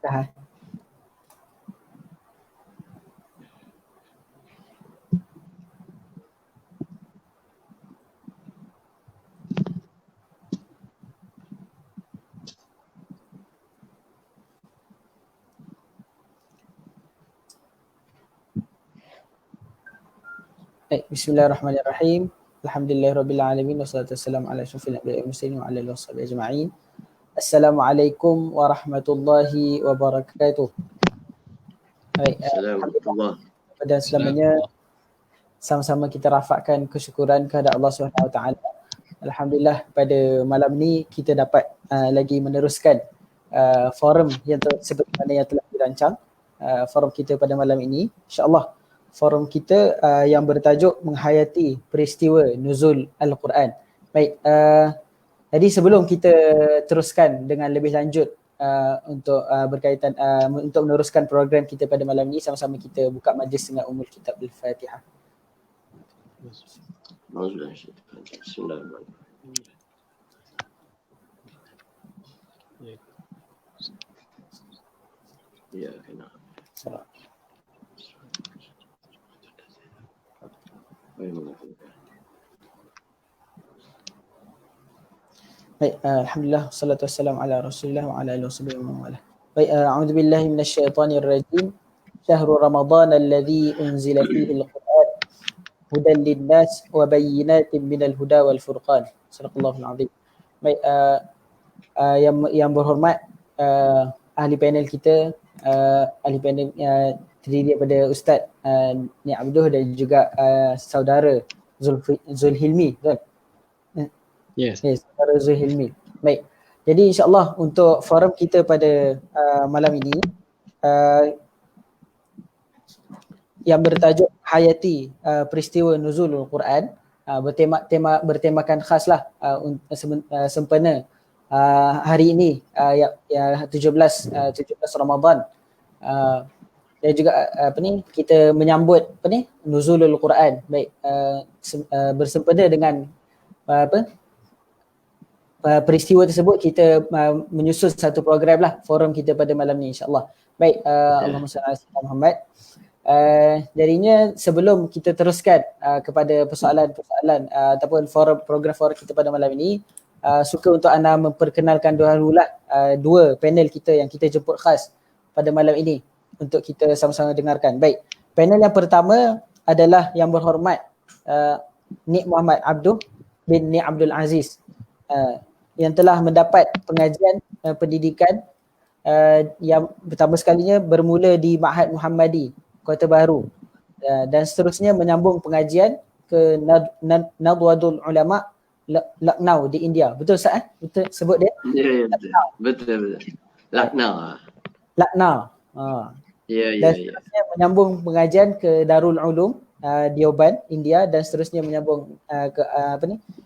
Dah. Baik, bismillahirrahmanirrahim. Alhamdulillahirabbil wassalatu wassalamu ala asyrafil anbiya'i wal mursalin wa ala alihi washabihi ajma'in. Assalamualaikum warahmatullahi wabarakatuh. Baik, Assalamualaikum. pada selamanya sama-sama kita rafakkan kesyukuran kepada Allah Subhanahu Wa Taala. Alhamdulillah pada malam ni kita dapat lagi meneruskan forum yang seperti mana yang telah dirancang. Forum kita pada malam ini, insya-Allah forum kita yang bertajuk menghayati peristiwa nuzul Al-Quran. Baik, jadi sebelum kita teruskan dengan lebih lanjut untuk berkaitan untuk meneruskan program kita pada malam ini, sama-sama kita buka majlis dengan umul kitab Al-Fatihah. Bismillahirrahmanirrahim. Ya, kena. Baik, alhamdulillah wassalatu wassalamu ala Rasulillah wa ala alihi washabihi wa man. Baik, a'udzu billahi minasyaitonir rajim. Syahrul Ramadan alladzi unzila fihi al-Qur'an hudan lin-nas wa bayyinatin minal huda wal furqan. Sadaqallahul azim. Baik, yang berhormat ahli panel kita, ahli panel terdiri daripada Ustaz Ni Abduh dan juga saudara Zulhilmi, kan? Yes. Saudara Zulhilmi. Baik. Jadi insya-Allah untuk forum kita pada malam ini yang bertajuk hayati peristiwa nuzulul Quran, bertemakan khaslah sempena hari ini yang 17 Ramadan. Dan juga kita menyambut nuzulul Quran. Baik, bersempena dengan peristiwa tersebut, kita menyusun satu program lah forum kita pada malam ni, insya-Allah. Baik, Allahumma salli ala Muhammad. Jadinya sebelum kita teruskan kepada persoalan-persoalan ataupun program forum kita pada malam ini, suka untuk anda memperkenalkan dahululah dua panel kita yang kita jemput khas pada malam ini untuk kita sama-sama dengarkan. Baik, panel yang pertama adalah yang berhormat Nik Muhammad Abduh bin Nik Abdul Aziz, yang telah mendapat pengajian pendidikan yang pertama sekalinya bermula di Ma'had Muhammadi Kota Baru, dan seterusnya menyambung pengajian ke Nadwadul Ulama Lucknow di India. Betul Ustaz? Betul sebut dia? Ya, betul. Lucknow. Dan seterusnya menyambung pengajian ke Darul Ulum Deoban, India, dan seterusnya menyambung ke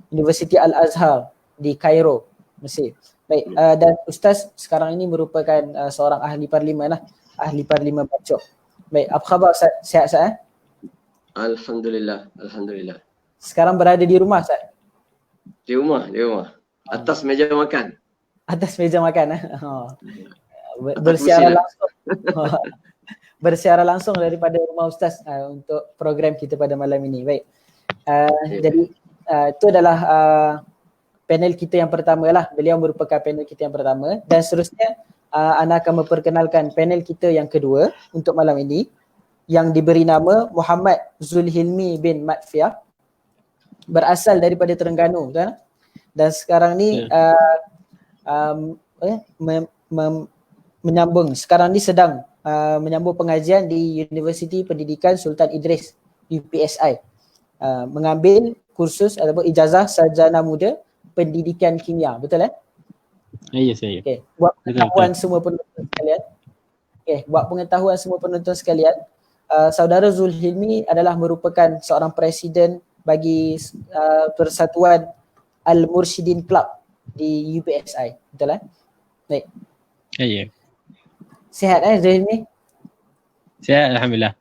Universiti Al-Azhar di Cairo, Mesir. Baik, dan Ustaz sekarang ini merupakan seorang ahli parlimen lah, ahli parlimen Bacok. Baik, apa khabar Ustaz? Sihat Ustaz? Alhamdulillah. Sekarang berada di rumah Ustaz? Di rumah. Atas meja makan. Atas meja makan. Bersiaran langsung. Bersiaran langsung daripada rumah Ustaz untuk program kita pada malam ini. Baik. Jadi itu adalah panel kita yang pertama lah. Beliau merupakan panel kita yang pertama, dan seterusnya Ana akan memperkenalkan panel kita yang kedua untuk malam ini, yang diberi nama Muhammad Zulhilmi bin Matfiah, berasal daripada Terengganu, kan? Dan sekarang ni sedang menyambung pengajian di Universiti Pendidikan Sultan Idris, UPSI, mengambil kursus ataupun ijazah sarjana muda pendidikan kimia. Betul Ya, saya. Okey, buat pengetahuan semua penonton sekalian. Buat pengetahuan semua penonton sekalian, saudara Zulhilmi adalah merupakan seorang presiden bagi Persatuan Al-Mursyidin Club di UPSI. Betul Baik. Ya. Sihat Zulhilmi? Sihat, alhamdulillah.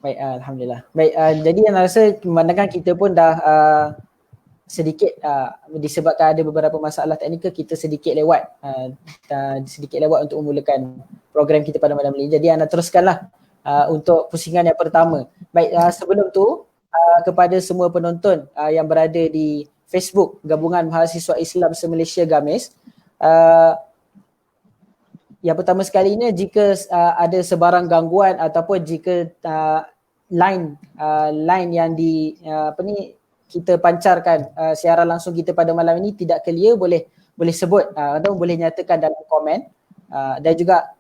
Baik, alhamdulillah. Baik, jadi yang rasa memandangkan kita pun dah sedikit disebabkan ada beberapa masalah teknikal, kita sedikit lewat untuk memulakan program kita pada malam ini. Jadi anda teruskanlah untuk pusingan yang pertama. Baik, sebelum tu kepada semua penonton yang berada di Facebook Gabungan Mahasiswa Islam Se-Malaysia GAMIS, yang pertama sekalinya, jika ada sebarang gangguan ataupun jika line yang kita pancarkan siaran langsung kita pada malam ini tidak clear, boleh sebut atau boleh nyatakan dalam komen, dan juga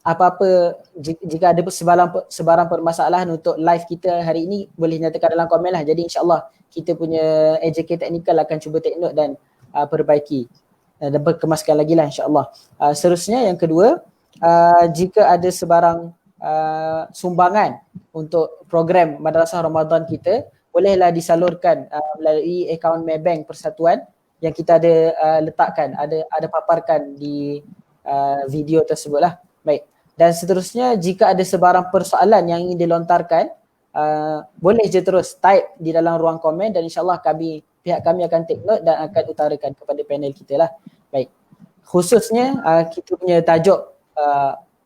apa-apa jika ada sebarang permasalahan untuk live kita hari ini, boleh nyatakan dalam komen lah. Jadi insyaAllah kita punya AJK Technical akan cuba take note dan perbaiki dan berkemaskan lagi lah insyaAllah. Seterusnya yang kedua, jika ada sebarang sumbangan untuk program Madrasah Ramadan kita, bolehlah disalurkan melalui akaun Maybank Persatuan yang kita ada letakkan, ada paparkan di video tersebut lah. Baik. Dan seterusnya, jika ada sebarang persoalan yang ingin dilontarkan, boleh je terus type di dalam ruang komen dan insyaAllah pihak kami akan take note dan akan utarakan kepada panel kita lah. Baik. Khususnya kita punya tajuk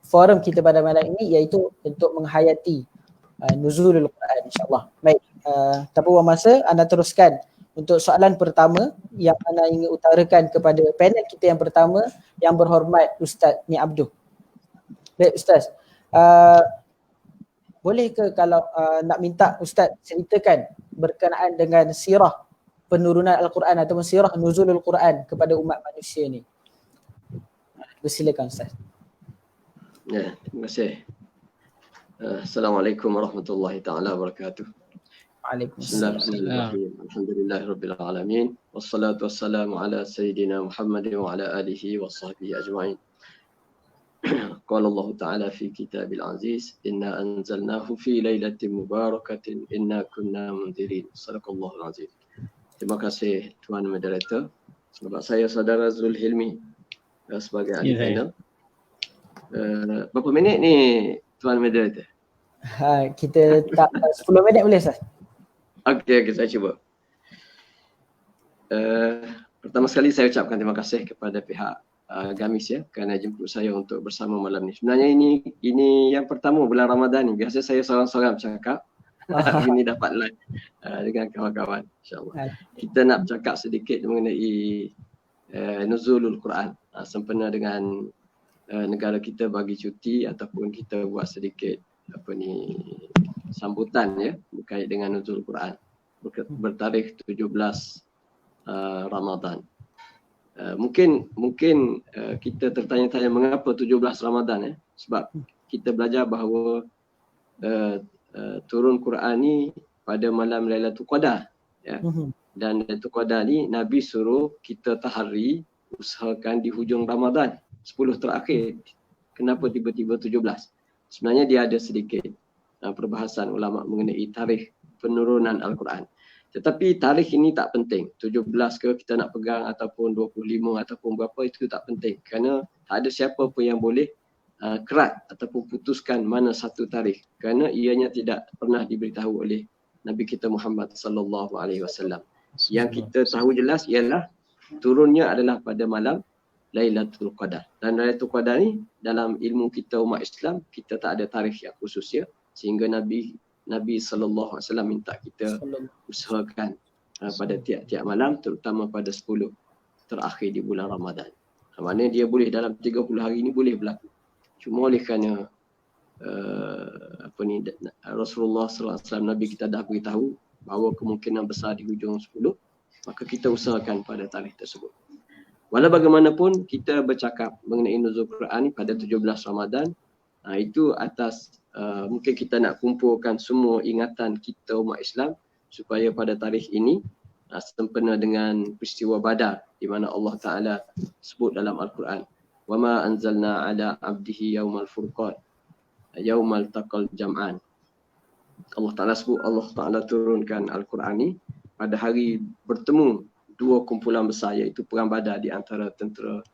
forum kita pada malam ini iaitu untuk menghayati nuzulul Quran insyaAllah. Baik. Tanpa buang masa, anda teruskan untuk soalan pertama yang anda ingin utarakan kepada panel kita yang pertama, yang berhormat Ustaz Ni Abdul. Baik Ustaz, boleh ke kalau nak minta Ustaz ceritakan berkenaan dengan sirah penurunan Al-Quran ataupun sirah nuzulul Quran kepada umat manusia ni? Bersilakan Ustaz. Ya, terima kasih. Assalamualaikum warahmatullahi taala wabarakatuh. Bismillahirrahmanirrahim. Alhamdulillahirabbil alamin. Wassalatu wassalamu ala sayyidina Muhammad wa ala alihi wa sahbihi ajma'in. Qala Allah Ta'ala fi kitabil aziz, inna anzalnahu fi lailatin mubarakatin inna kunna munzirin. Sadaqallahul azim. Terima kasih Tuan Moderator. Sebab saya saudara Zul Hilmi sebagai ahli panel. Berapa minit ni Tuan Moderator? Kita tak 10 minit boleh Ustaz? Okey, saya cuba. Pertama sekali saya ucapkan terima kasih kepada pihak GAMIS ya kerana jemput saya untuk bersama malam ni. Sebenarnya ini yang pertama bulan Ramadan ni. Biasa saya seorang-seorang bercakap. Ini dapat live dengan kawan-kawan insya-Allah. Kita nak bercakap sedikit mengenai nuzulul Quran sempena dengan negara kita bagi cuti ataupun kita buat sedikit sambutan ya berkait dengan nuzul Quran bertarikh 17 Ramadan. Mungkin kita tertanya-tanya mengapa 17 Ramadan ya? Sebab kita belajar bahawa turun Quran ni pada malam Lailatul Qadar ya. Dan Lailatul Qadar ni Nabi suruh kita tahari usahakan di hujung Ramadan 10 terakhir. Kenapa tiba-tiba 17? Sebenarnya dia ada sedikit perbahasan ulama mengenai tarikh penurunan Al-Quran. Tetapi tarikh ini tak penting. 17 ke kita nak pegang ataupun 25 ataupun berapa, itu tak penting. Kerana tak ada siapa pun yang boleh kerat ataupun putuskan mana satu tarikh. Kerana ianya tidak pernah diberitahu oleh Nabi kita Muhammad sallallahu alaihi wasallam. Yang kita tahu jelas ialah turunnya adalah pada malam Lailatul Qadar. Dan Lailatul Qadar ni dalam ilmu kita umat Islam, kita tak ada tarikh yang khusus ya. Sehingga Nabi sallallahu alaihi wasallam minta kita usahakan pada tiap-tiap malam, terutama pada 10 terakhir di bulan Ramadan. Maknanya dia boleh dalam 30 hari ini boleh berlaku. Cuma oleh kerana Rasulullah sallallahu alaihi wasallam, Nabi kita dah beritahu bahawa kemungkinan besar di hujung 10, maka kita usahakan pada tarikh tersebut. Walau bagaimanapun kita bercakap mengenai nuzul Quran pada 17 Ramadan, itu atas mungkin kita nak kumpulkan semua ingatan kita umat Islam supaya pada tarikh ini sempena dengan peristiwa Badar di mana Allah Ta'ala sebut dalam Al-Quran, وَمَا أَنزَلْنَا عَلَىٰ عَبْدِهِ يَوْمَ الْفُرْقَانِ يَوْمَ الْتَقَى الْجَمْعَانِ. Allah Ta'ala sebut Allah Ta'ala turunkan Al-Quran ni pada hari bertemu dua kumpulan besar, iaitu perang Badar di antara tentera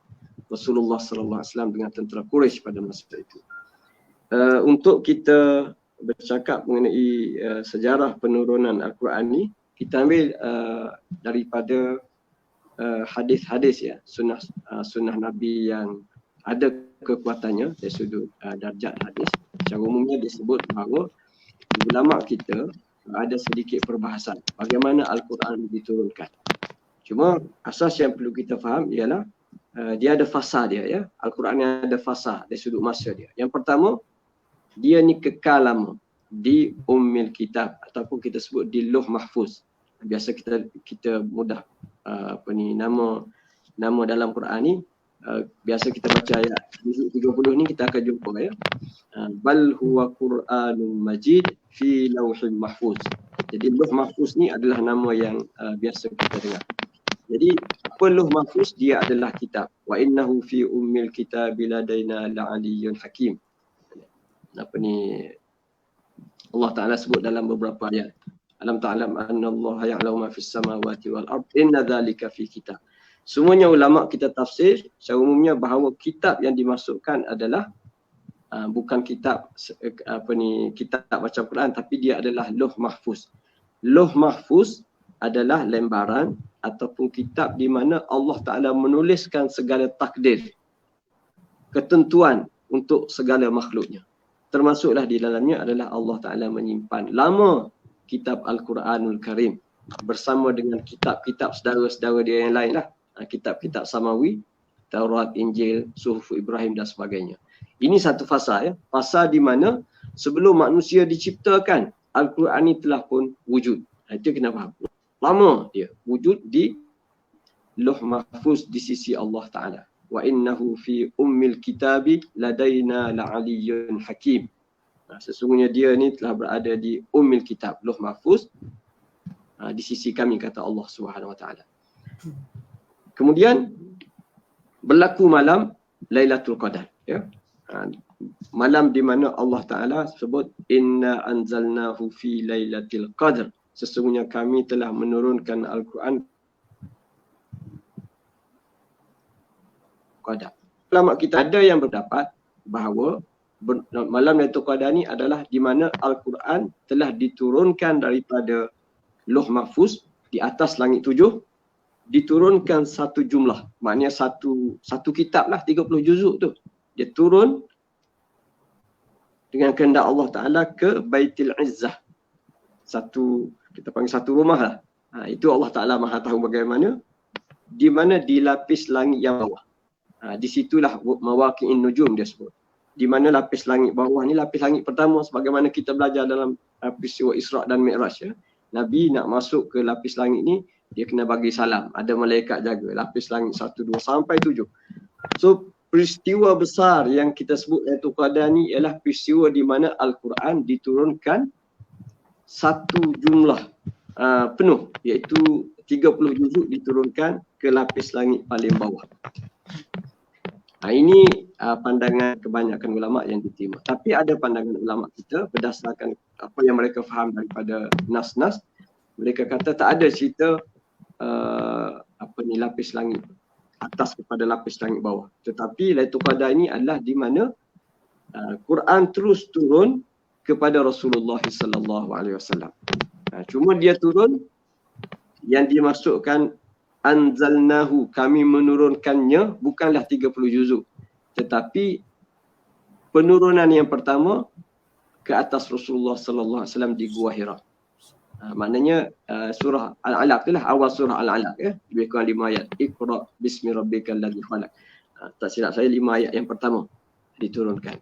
Rasulullah sallallahu alaihi wasallam dengan tentera Quraisy pada masa itu. Untuk kita bercakap mengenai sejarah penurunan Al-Quran ni, kita ambil daripada hadis-hadis ya, sunnah Nabi yang ada kekuatannya dari sudut darjat hadis. Secara umumnya disebut bahawa ulama kita ada sedikit perbahasan bagaimana Al-Quran diturunkan. Cuma asas yang perlu kita faham ialah dia ada fasa dia ya. Al-Quran yang ada fasa dari sudut masa dia. Yang pertama, dia ni kekal lama di Ummil Kitab ataupun kita sebut di Lauh Mahfuz. Biasa kita mudah nama dalam Quran ni biasa kita baca ayat 30 ni kita akan jumpa ya. Bal huwa Qur'anun Majid fi Lauhil Mahfuz. Jadi Lauh Mahfuz ni adalah nama yang biasa kita dengar. Jadi apa Lauh Mahfuz? Dia adalah kitab. Wa innahu fi ummil kitabi ladaina la'aliyyun hakim. Allah Ta'ala sebut dalam beberapa ayat. Alam ta'lam anna Allah ya'lamu ma fis samawati wal ard inna dzalika fi kitab. Semuanya ulama kita tafsir secara umumnya bahawa kitab yang dimasukkan adalah bukan kitab kitab macam Quran, tapi dia adalah Lauh Mahfuz. Lauh Mahfuz adalah lembaran ataupun kitab di mana Allah Ta'ala menuliskan segala takdir, ketentuan untuk segala makhluknya. Termasuklah di dalamnya adalah Allah Ta'ala menyimpan lama kitab Al-Quranul Karim bersama dengan kitab-kitab saudara-saudara dia yang lain lah. Kitab-kitab Samawi, Taurat, Injil, Suhuf Ibrahim dan sebagainya. Ini satu fasa ya. Fasa di mana sebelum manusia diciptakan, Al-Quran ini telah pun wujud. Itu kenapa? Lama dia wujud di Lauh Mahfuz di sisi Allah Ta'ala. Wa innahu fi ummil kitabi ladaina la'aliyyun hakim. Sesungguhnya dia ni telah berada di Ummil Kitab, Lauh Mahfuz di sisi kami, kata Allah Subhanahu Wa Ta'ala. Kemudian berlaku malam Lailatul Qadar ya. Malam di mana Allah Ta'ala sebut inna anzalnahu fi lailatul qadr. Sesungguhnya kami telah menurunkan Al-Quran Qadar. Ulama kita ada yang berdapat bahawa malam Lailatul Qadar ni adalah di mana Al-Quran telah diturunkan daripada Lauh Mahfuz di atas langit 7, diturunkan satu jumlah, maknanya satu kitab lah, 30 juzuk tu. Dia turun dengan kehendak Allah Ta'ala ke Baitul Izzah. Kita panggil satu rumah lah. Itu Allah Ta'ala Maha tahu bagaimana. Di mana di lapis langit yang bawah. Di situlah mawaqi'in nujum dia sebut. Di mana lapis langit bawah ni lapis langit pertama, sebagaimana kita belajar dalam peristiwa Isra' dan Mi'raj ya. Nabi nak masuk ke lapis langit ni, dia kena bagi salam. Ada malaikat jaga. Lapis langit 1, 2 sampai 7. So peristiwa besar yang kita sebut Lailatul Qadar ni ialah peristiwa di mana Al-Quran diturunkan satu jumlah penuh, iaitu 30 juzuk diturunkan ke lapis langit paling bawah. Ini pandangan kebanyakan ulama yang diterima. Tapi ada pandangan ulama kita berdasarkan apa yang mereka faham daripada nas-nas. Mereka kata tak ada cerita lapis langit atas kepada lapis langit bawah. Tetapi Lailatul Qadar ini adalah di mana Quran terus turun kepada Rasulullah sallallahu alaihi wasallam. Cuma dia turun yang dimasukkan anzalnahu, kami menurunkannya, bukanlah 30 juzuk, tetapi penurunan yang pertama ke atas Rasulullah sallallahu alaihi wasallam di Gua Hira. Maknanya surah Al-Alaq itulah awal surah Al-Alaq ya, lebih kurang 5 ayat. Iqra bismi rabbikal ladzi khalaq. Tak silap saya 5 ayat yang pertama diturunkan.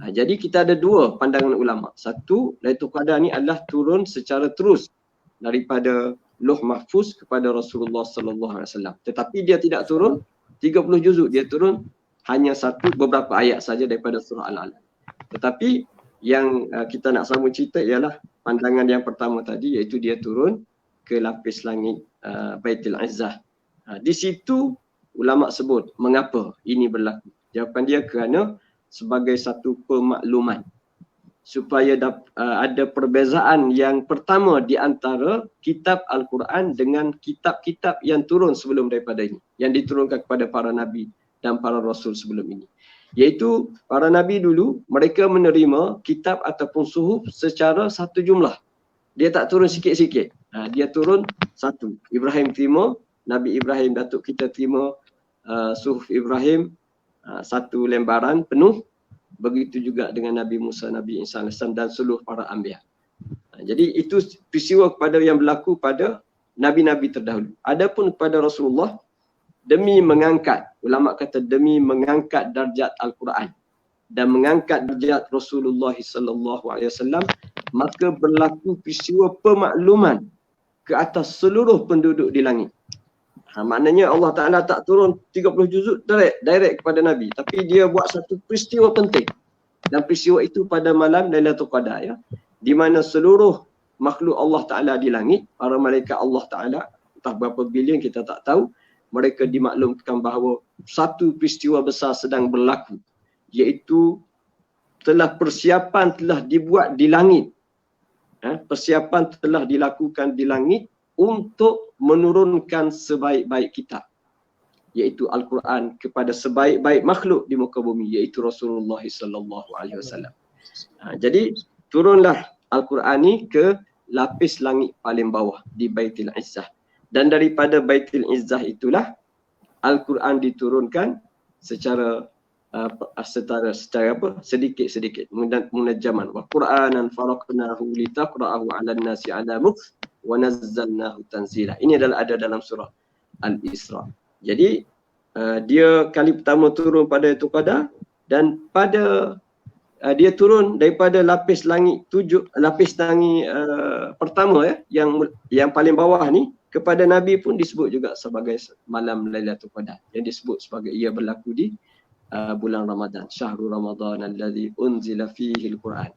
Jadi kita ada dua pandangan ulama. Satu, Lailatul Qadar ni adalah turun secara terus daripada Lauh Mahfuz kepada Rasulullah sallallahu alaihi wasallam. Tetapi dia tidak turun 30 juzuk, dia turun hanya beberapa ayat saja daripada surah Al-Alaq. Tetapi yang kita nak sambung cerita ialah pandangan yang pertama tadi, iaitu dia turun ke lapis langit Baitul Izzah. Di situ ulama sebut mengapa ini berlaku. Jawapan dia kerana sebagai satu pemakluman supaya ada perbezaan yang pertama di antara kitab Al-Quran dengan kitab-kitab yang turun sebelum daripada ini, yang diturunkan kepada para nabi dan para rasul sebelum ini. Iaitu para nabi dulu mereka menerima kitab ataupun suhuf secara satu jumlah. Dia tak turun sikit-sikit. Dia turun satu. Ibrahim terima, Nabi Ibrahim datuk kita terima Suhuf Ibrahim satu lembaran penuh. Begitu juga dengan Nabi Musa, Nabi Isa AS dan seluruh para anbiya. Jadi itu peristiwa kepada yang berlaku pada Nabi-Nabi terdahulu. Adapun kepada Rasulullah, demi mengangkat, ulama kata demi mengangkat darjat Al-Quran dan mengangkat darjat Rasulullah SAW, maka berlaku peristiwa pemakluman ke atas seluruh penduduk di langit. Maknanya Allah Ta'ala tak turun 30 juzuk direct kepada Nabi, tapi dia buat satu peristiwa penting. Dan peristiwa itu pada malam Lailatul Qadar, ya, di mana seluruh makhluk Allah Ta'ala di langit, para malaikat Allah Ta'ala, entah berapa bilion kita tak tahu, mereka dimaklumkan bahawa satu peristiwa besar sedang berlaku, iaitu persiapan telah dibuat di langit. Persiapan telah dilakukan di langit untuk menurunkan sebaik-baik kitab, iaitu Al-Quran kepada sebaik-baik makhluk di muka bumi, iaitu Rasulullah SAW. Jadi turunlah Al-Quran ni ke lapis langit paling bawah di Baitul Izzah. Dan daripada Baitul Izzah itulah Al-Quran diturunkan secara sedikit-sedikit munajjaman. Wa Qur'anan faraqnahu litaqra'ahu 'alan nasi 'ala mukth wa nazzalnahu tanzila. Ini adalah ada dalam surah Al-Isra. Jadi dia kali pertama turun pada Lailatul Qadar, dan pada dia turun daripada lapis langit pertama, yang paling bawah ni, kepada Nabi pun disebut juga sebagai malam Lailatul Qadar, yang disebut sebagai ia berlaku di bulan Ramadan, syahrul Ramadan allazi unzila fihi al-Quran.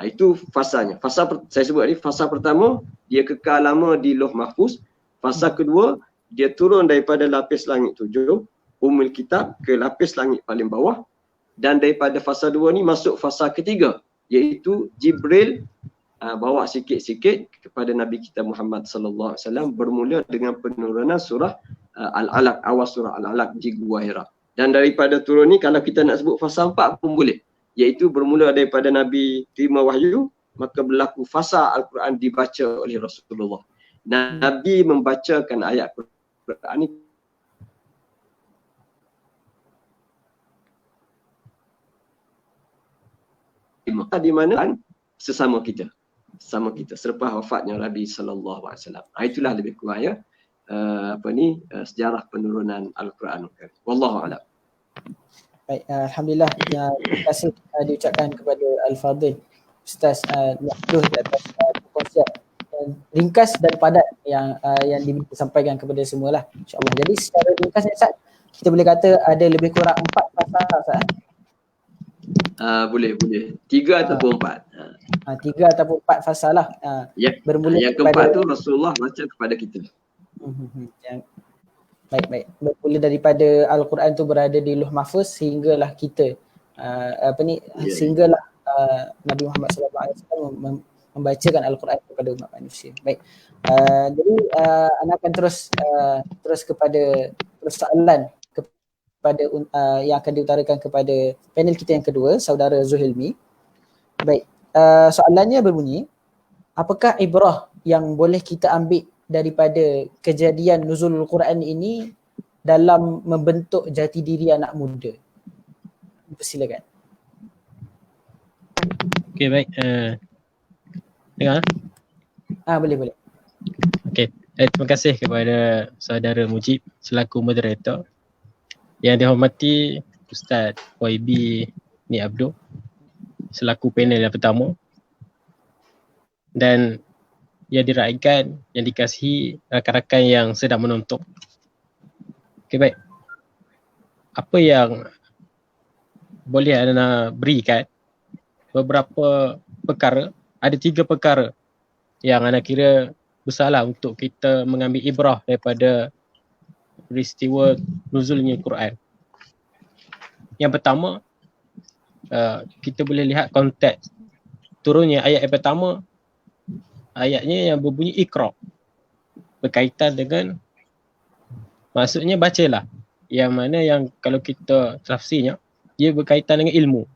Itu fasanya. Saya sebut tadi, fasa pertama dia kekal lama di Lauh Mahfuz. Fasa kedua dia turun daripada lapis langit 7 Ummul Kitab ke lapis langit paling bawah, dan daripada fasa 2 ni masuk fasa ketiga, iaitu Jibril bawa sikit-sikit kepada Nabi kita Muhammad sallallahu alaihi wasallam, bermula dengan penurunan surah Al-Alaq, awal surah Al-Alaq di Gua Hira. Dan daripada turun ni, kalau kita nak sebut fasa 4 pun boleh, iaitu bermula daripada Nabi terima wahyu, maka berlaku fasa Al-Quran dibaca oleh Rasulullah. Nabi membacakan ayat Quran ni di mana sesama kita selepas wafatnya Nabi sallallahu alaihi wasallam. Itulah lebih kurang, ya, sejarah penurunan Al-Quran. Wallahu a'lam. Baik, Alhamdulillah, terima kasih diucapkan kepada Al-Fadhil Ustaz Abdul atas perkongsian ringkas dan padat yang disampaikan kepada semua lah, insyaAllah. Jadi secara ringkas, Ustaz, kita boleh kata ada lebih kurang 4 pasal, Ustaz. Boleh 3 ataupun 4. 3 ataupun 4 fasal lah. Bermula yang keempat tu Rasulullah baca kepada kita. Baik. Bermula daripada Al-Quran tu berada di Lauh Mahfuz sehinggalah kita sehinggalah Nabi Muhammad SAW membacakan Al-Quran kepada umat manusia. Baik. Jadi anda akan terus kepada persoalan kepada yang akan diutarakan kepada panel kita yang kedua, saudara Zuhilmi. Baik. Soalannya berbunyi, apakah ibrah yang boleh kita ambil daripada kejadian nuzulul Quran ini dalam membentuk jati diri anak muda? Persilakan. Okey, baik. Dengar? Boleh. Okey. Terima kasih kepada saudara Mujib selaku moderator. Yang dihormati Ustaz YB Ni Abdul selaku panel yang pertama, dan yang diraikan, yang dikasihi rakan-rakan yang sedang menonton. Okey, baik. Apa yang boleh anda berikan, beberapa perkara, ada 3 perkara yang anda kira besarlah untuk kita mengambil ibrah daripada peristiwa nuzulnya Quran. Yang pertama, kita boleh lihat konteks turunnya ayat yang pertama. Ayatnya yang berbunyi Iqra, berkaitan dengan, maksudnya bacalah, yang mana yang kalau kita tafsirnya, dia berkaitan dengan ilmu.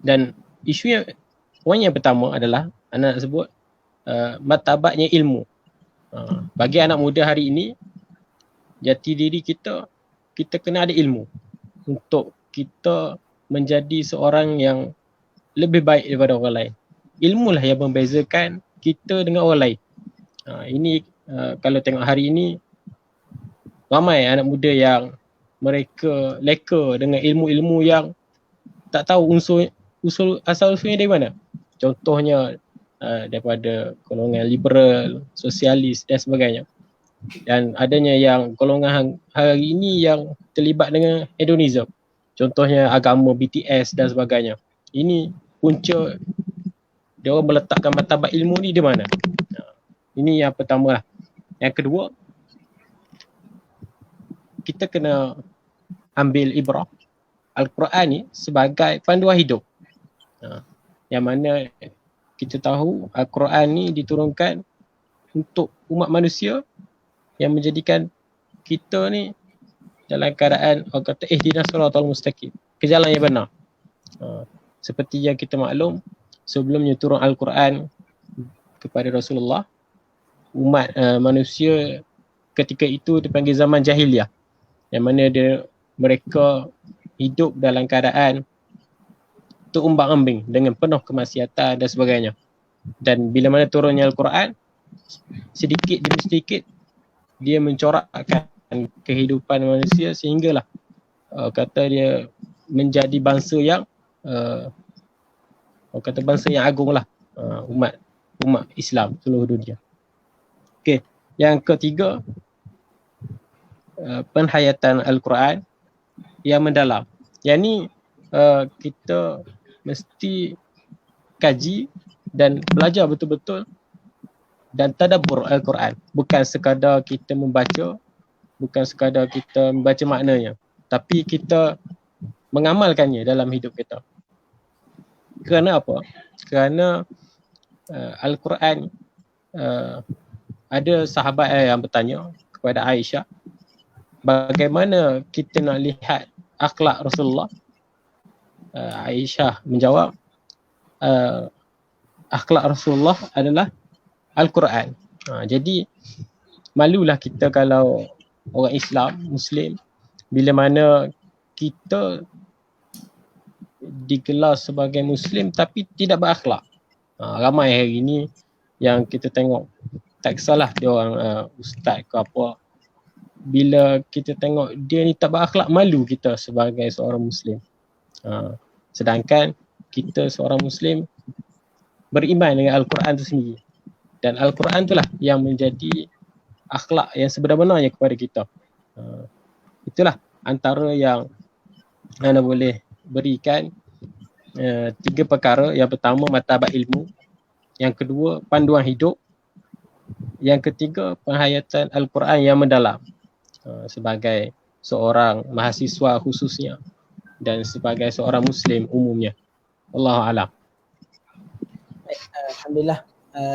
Dan isu yang poin yang pertama adalah, anak nak sebut martabatnya ilmu. Bagi anak muda hari ini, jati diri kita kena ada ilmu untuk kita menjadi seorang yang lebih baik daripada orang lain. Ilmu lah yang membezakan kita dengan orang lain. Ini kalau tengok hari ini, ramai anak muda yang mereka leka dengan ilmu-ilmu yang tak tahu asal-usulnya dari mana. Contohnya daripada golongan liberal, sosialis dan sebagainya. Dan adanya yang golongan hari ini yang terlibat dengan hedonism. Contohnya agama BTS dan sebagainya. Ini punca dia orang meletakkan martabat ilmu ni di mana. Ini yang pertama lah. Yang kedua, kita kena ambil ibrah Al-Quran ni sebagai panduan hidup. Yang mana kita tahu Al-Quran ni diturunkan untuk umat manusia yang menjadikan kita ni dalam keadaan orang kata ihdinas siratal mustaqim, ke jalan yang benar. Seperti yang kita maklum, sebelumnya turun Al-Quran kepada Rasulullah, umat manusia ketika itu dipanggil zaman jahiliyah, yang mana mereka hidup dalam keadaan terumbang-ambing dengan penuh kemaksiatan dan sebagainya. Dan bila mana turunnya Al-Quran, sedikit demi sedikit dia mencorakkan kehidupan manusia sehinggalah kata dia menjadi bangsa yang bangsa yang agung lah, umat Islam seluruh dunia. Okey, yang ketiga, penghayatan Al-Quran yang mendalam. Yang ni kita mesti kaji dan belajar betul-betul dan tadabbur Al-Quran. Bukan sekadar kita membaca, bukan sekadar kita membaca maknanya, tapi kita mengamalkannya dalam hidup kita. Kerana apa? Kerana Al-Quran, ada sahabat yang bertanya kepada Aisyah, bagaimana kita nak lihat akhlak Rasulullah? Aisyah menjawab, akhlak Rasulullah adalah Al-Quran. Jadi malulah kita kalau orang Islam, Muslim, bila mana kita digelar sebagai Muslim tapi tidak berakhlak. Ramai hari ini yang kita tengok, tak kisahlah dia orang ustaz ke apa, bila kita tengok dia ni tak berakhlak, malu kita sebagai seorang Muslim. Sedangkan kita seorang Muslim beriman dengan Al-Quran itu sendiri. Dan Al-Quran itulah yang menjadi akhlak yang sebenar-benarnya kepada kita. Itulah antara yang anda boleh berikan, 3 perkara. Yang pertama, martabat ilmu. Yang kedua, panduan hidup. Yang ketiga, penghayatan Al-Quran yang mendalam. Sebagai seorang mahasiswa khususnya dan sebagai seorang Muslim umumnya. Wallahu a'lam. Alhamdulillah.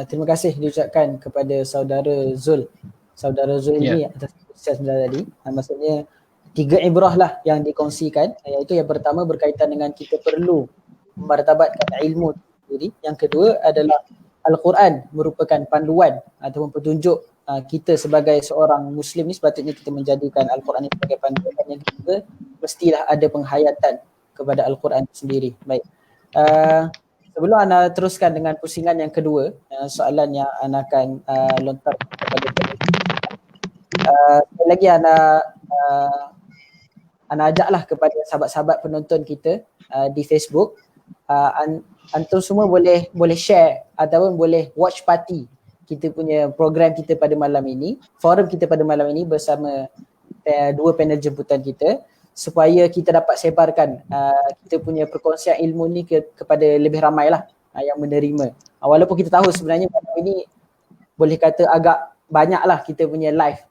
Terima kasih diucapkan kepada saudara Zul. Saudara Zul ini atas proses tadi. Maksudnya 3 ibrah lah yang dikongsikan, iaitu yang pertama berkaitan dengan kita perlu memartabatkan ilmu sendiri. Yang kedua adalah Al-Quran merupakan panduan ataupun petunjuk kita sebagai seorang Muslim ni, sepatutnya kita menjadikan Al-Quran ini sebagai panduan. Yang ketiga, mestilah ada penghayatan kepada Al-Quran sendiri. Baik. Sebelum Ana teruskan dengan pusingan yang kedua, soalan yang Ana akan lontarkan kepada sekali lagi Ana ajaklah kepada sahabat-sahabat penonton kita di Facebook, antum semua boleh share ataupun boleh watch party kita punya program kita pada malam ini, forum kita pada malam ini bersama 2 panel jemputan kita, supaya kita dapat sebarkan kita punya perkongsian ilmu ni kepada lebih ramai lah yang menerima. Walaupun kita tahu sebenarnya malam ini boleh kata agak banyak lah kita punya live.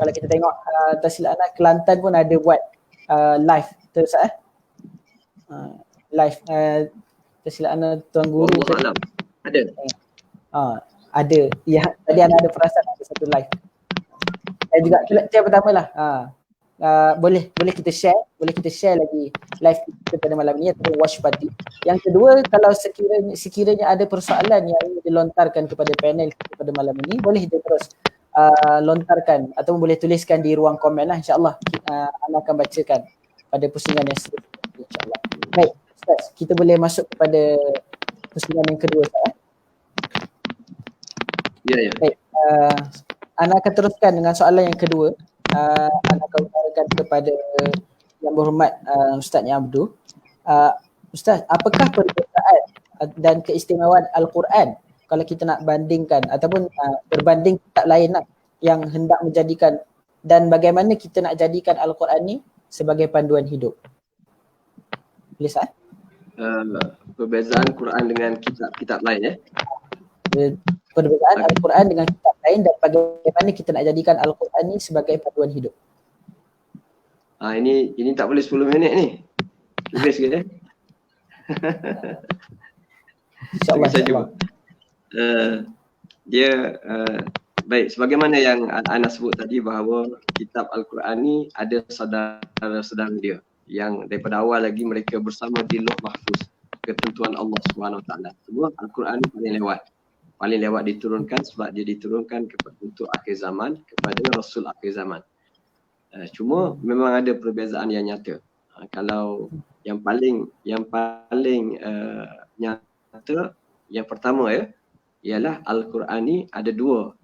Kalau kita tengok tersilap Kelantan pun ada buat live terus live tersilap Tuan Guru ada. Ada. Ya, tadi Ana ada perasan ada satu live. Dan juga itu yang pertama lah. boleh kita share lagi live kita pada malam ni atau watch party. Yang kedua, kalau sekiranya ada persoalan yang ingin dilontarkan kepada panel kita pada malam ini, boleh dia terus lontarkan atau boleh tuliskan di ruang komen lah, insyaAllah Ana akan bacakan pada pusingan yang seterusnya, insyaAllah. Baik Ustaz, kita boleh masuk kepada pusingan yang kedua, Ustaz. Ya. Baik, Ana akan teruskan dengan soalan yang kedua. Ana akan utarakan kepada Yang Berhormat Ustaz Abdul. Ustaz, apakah perbezaan dan keistimewaan Al-Quran kalau kita nak bandingkan ataupun berbanding kitab lain lah yang hendak menjadikan, dan bagaimana kita nak jadikan Al-Quran ni sebagai panduan hidup? Boleh Ustaz? Perbezaan Quran dengan kitab lain Perbezaan Al-Quran dengan kitab lain dan bagaimana kita nak jadikan Al-Quran ni sebagai panduan hidup. Ini tak boleh 10 minit ni. Cuba sikit InsyaAllah. Saya cuba. Baik, sebagaimana yang Ana sebut tadi bahawa kitab Al-Quran ni ada saudara-saudara dia yang daripada awal lagi mereka bersama di Lauh Mahfuz, ketentuan Allah SWT. Semua Al-Quran ni paling lewat diturunkan sebab dia diturunkan untuk akhir zaman kepada Rasul akhir zaman. Cuma memang ada perbezaan yang nyata. Kalau yang paling nyata, yang pertama ialah Al-Quran ni ada dua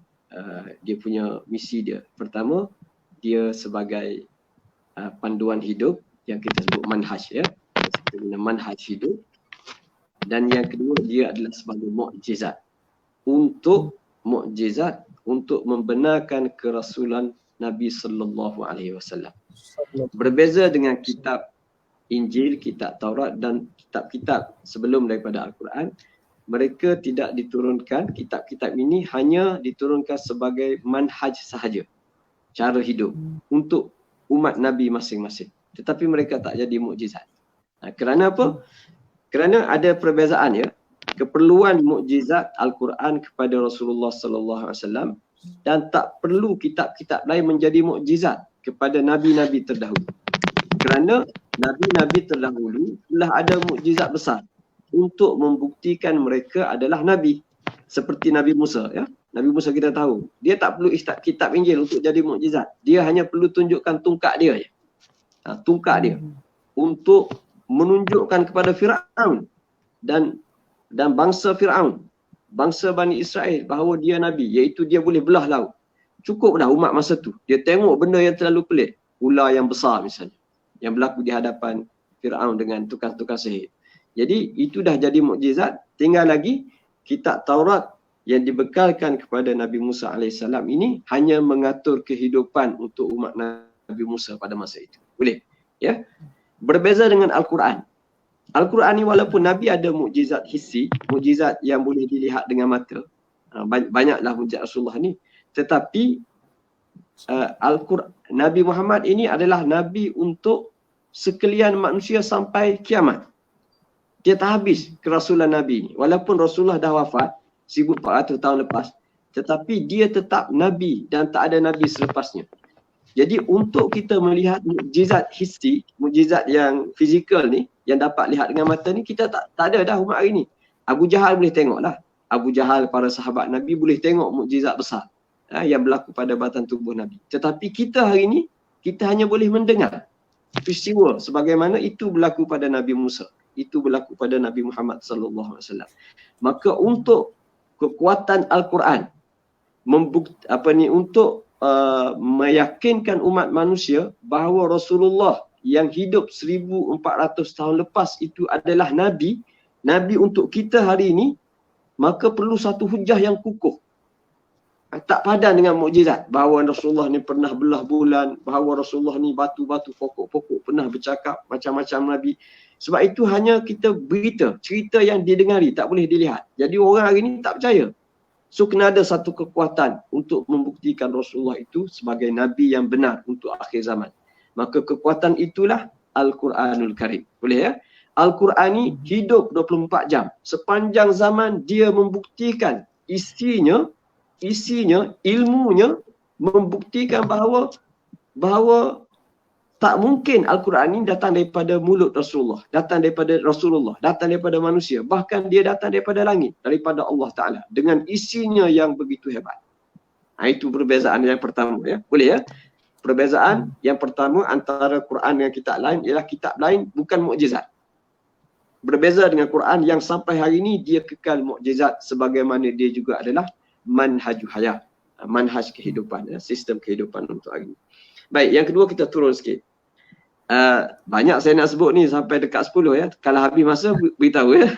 dia punya misi dia. Pertama, dia sebagai panduan hidup yang kita sebut manhaj kita guna manhaj hidup. Dan yang kedua, dia adalah sebagai mukjizat untuk membenarkan kerasulan Nabi sallallahu alaihi wasallam. Berbeza dengan kitab Injil, kitab Taurat dan kitab-kitab sebelum daripada Al-Quran, mereka tidak diturunkan, kitab-kitab ini hanya diturunkan sebagai manhaj sahaja, cara hidup untuk umat Nabi masing-masing. Tetapi mereka tak jadi mukjizat. Kerana apa? Kerana ada perbezaan keperluan mukjizat Al-Quran kepada Rasulullah sallallahu alaihi wasallam, dan tak perlu kitab-kitab lain menjadi mukjizat kepada nabi-nabi terdahulu. Kerana nabi-nabi terdahulu telah ada mukjizat besar untuk membuktikan mereka adalah nabi. Seperti Nabi Musa Nabi Musa kita tahu, dia tak perlu kitab Injil untuk jadi mukjizat. Dia hanya perlu tunjukkan tungkak dia tungkak dia untuk menunjukkan kepada Firaun dan bangsa Firaun, bangsa Bani Israel, bahawa dia Nabi, iaitu dia boleh belah laut. Cukup dah umat masa tu. Dia tengok benda yang terlalu pelik. Ular yang besar misalnya, yang berlaku di hadapan Firaun dengan tukang-tukang sihir. Jadi itu dah jadi mukjizat. Tinggal lagi kitab Taurat yang dibekalkan kepada Nabi Musa AS ini hanya mengatur kehidupan untuk umat Nabi Musa pada masa itu. Boleh? Berbeza dengan Al-Quran. Al-Quran ni walaupun Nabi ada mukjizat hissi, mukjizat yang boleh dilihat dengan mata, banyaklah mukjizat Rasulullah ni, tetapi Nabi Muhammad ini adalah Nabi untuk sekalian manusia sampai kiamat. Dia tak habis kerasulan Nabi ni. Walaupun Rasulullah dah wafat 1400 tahun lepas, tetapi dia tetap Nabi dan tak ada Nabi selepasnya. Jadi untuk kita melihat mukjizat hissi, mukjizat yang fizikal ni, yang dapat lihat dengan mata ni, kita tak ada dah umat hari ni. Abu Jahal boleh tengok lah. Abu Jahal, para sahabat Nabi boleh tengok mukjizat besar yang berlaku pada batang tubuh Nabi. Tetapi kita hari ni, kita hanya boleh mendengar peristiwa sebagaimana itu berlaku pada Nabi Musa. Itu berlaku pada Nabi Muhammad sallallahu alaihi wasallam. Maka untuk kekuatan Al-Quran untuk meyakinkan umat manusia bahawa Rasulullah yang hidup 1400 tahun lepas itu adalah Nabi untuk kita hari ini, maka perlu satu hujah yang kukuh. Tak padan dengan mukjizat bahawa Rasulullah ni pernah belah bulan, bahawa Rasulullah ni batu-batu, pokok-pokok pernah bercakap, macam-macam Nabi. Sebab itu hanya kita berita, cerita yang didengari, tak boleh dilihat. Jadi orang hari ini tak percaya. So kena ada satu kekuatan untuk membuktikan Rasulullah itu sebagai Nabi yang benar untuk akhir zaman. Maka kekuatan itulah Al-Quranul Karim. Boleh Al-Quran ni hidup 24 jam. Sepanjang zaman dia membuktikan isinya, ilmunya membuktikan bahawa Tak mungkin Al-Quran ini datang daripada mulut Rasulullah, datang daripada manusia. Bahkan dia datang daripada langit, daripada Allah Ta'ala. Dengan isinya yang begitu hebat. Itu perbezaan yang pertama. Ya. Boleh ya? Perbezaan yang pertama antara Quran dengan kitab lain ialah kitab lain bukan mukjizat. Berbeza dengan Quran yang sampai hari ini dia kekal mukjizat sebagaimana dia juga adalah manhaj hayat. Manhaj kehidupan, ya, sistem kehidupan untuk hari ini. Baik, yang kedua kita turun sikit. Banyak saya nak sebut ni sampai dekat 10 ya. Kalau habis masa beritahu ya.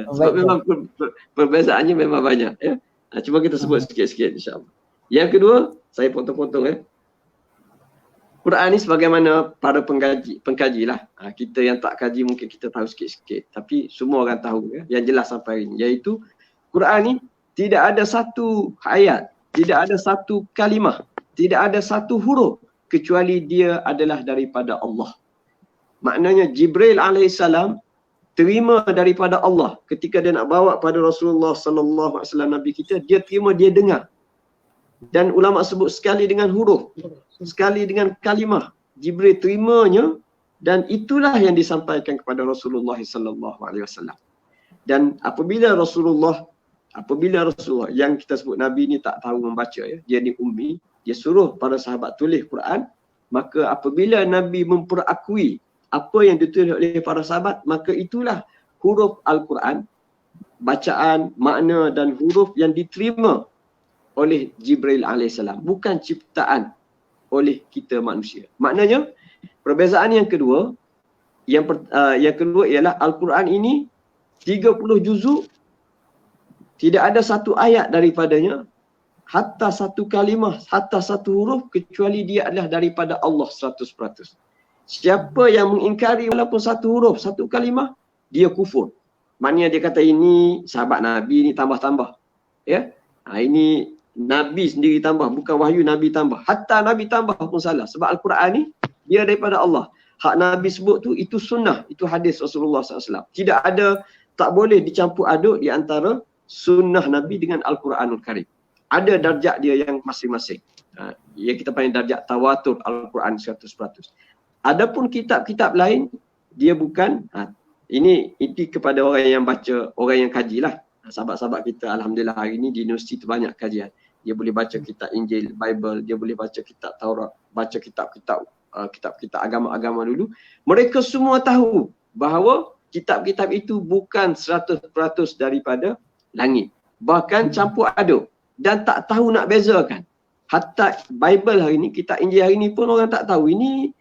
Sebab memang perbezaannya memang banyak ya. Cuba kita sebut sikit-sikit insya-Allah. Yang kedua, saya potong-potong ya. Quran ni sebagaimana para pengkaji lah. Kita yang tak kaji mungkin kita tahu sikit-sikit. Tapi semua orang tahu ya. Yang jelas sampai hari ini. Iaitu Quran ni tidak ada satu ayat, tidak ada satu kalimah, tidak ada satu huruf kecuali dia adalah daripada Allah. Maknanya Jibril alaihissalam terima daripada Allah ketika dia nak bawa pada Rasulullah sallallahu alaihi wasallam Nabi kita, dia terima, dia dengar. Dan ulama sebut sekali dengan huruf, sekali dengan kalimah. Jibril terimanya dan itulah yang disampaikan kepada Rasulullah sallallahu alaihi wasallam. Dan apabila Rasulullah yang kita sebut Nabi ni tak tahu membaca ya, dia ni ummi, dia suruh para sahabat tulis Quran, maka apabila Nabi memperakui apa yang ditulis oleh para sahabat, maka itulah huruf Al-Quran, bacaan, makna dan huruf yang diterima oleh Jibril alaihissalam, bukan ciptaan oleh kita manusia. Maknanya perbezaan yang kedua, yang kedua ialah Al-Quran ini 30 juzuk, tidak ada satu ayat daripadanya, hatta satu kalimah, hatta satu huruf kecuali dia adalah daripada Allah 100%. Siapa yang mengingkari walaupun satu huruf, satu kalimah, dia kufur. Maknanya dia kata ini sahabat Nabi ni tambah-tambah. Ya. Ini Nabi sendiri tambah, bukan wahyu Nabi tambah. Hatta Nabi tambah pun salah. Sebab Al-Quran ni dia daripada Allah. Hak Nabi sebut tu itu sunnah, itu hadis Rasulullah SAW. Tidak ada, tak boleh dicampur aduk di antara sunnah Nabi dengan Al-Quranul Karim. Ada darjat dia yang masing-masing. Yang kita panggil darjat tawatur Al-Quran 100%. Adapun kitab-kitab lain, dia bukan, ini kepada orang yang baca, orang yang kajilah. Sahabat-sahabat kita alhamdulillah hari ini di universiti tu banyak kajian. Dia boleh baca kitab Injil, Bible, dia boleh baca kitab Taurat, baca kitab-kitab agama-agama dulu. Mereka semua tahu bahawa kitab-kitab itu bukan 100% daripada langit. Bahkan campur aduk. Dan tak tahu nak bezakan. Hatta Bible hari ni, kitab Injil hari ni pun orang tak tahu ini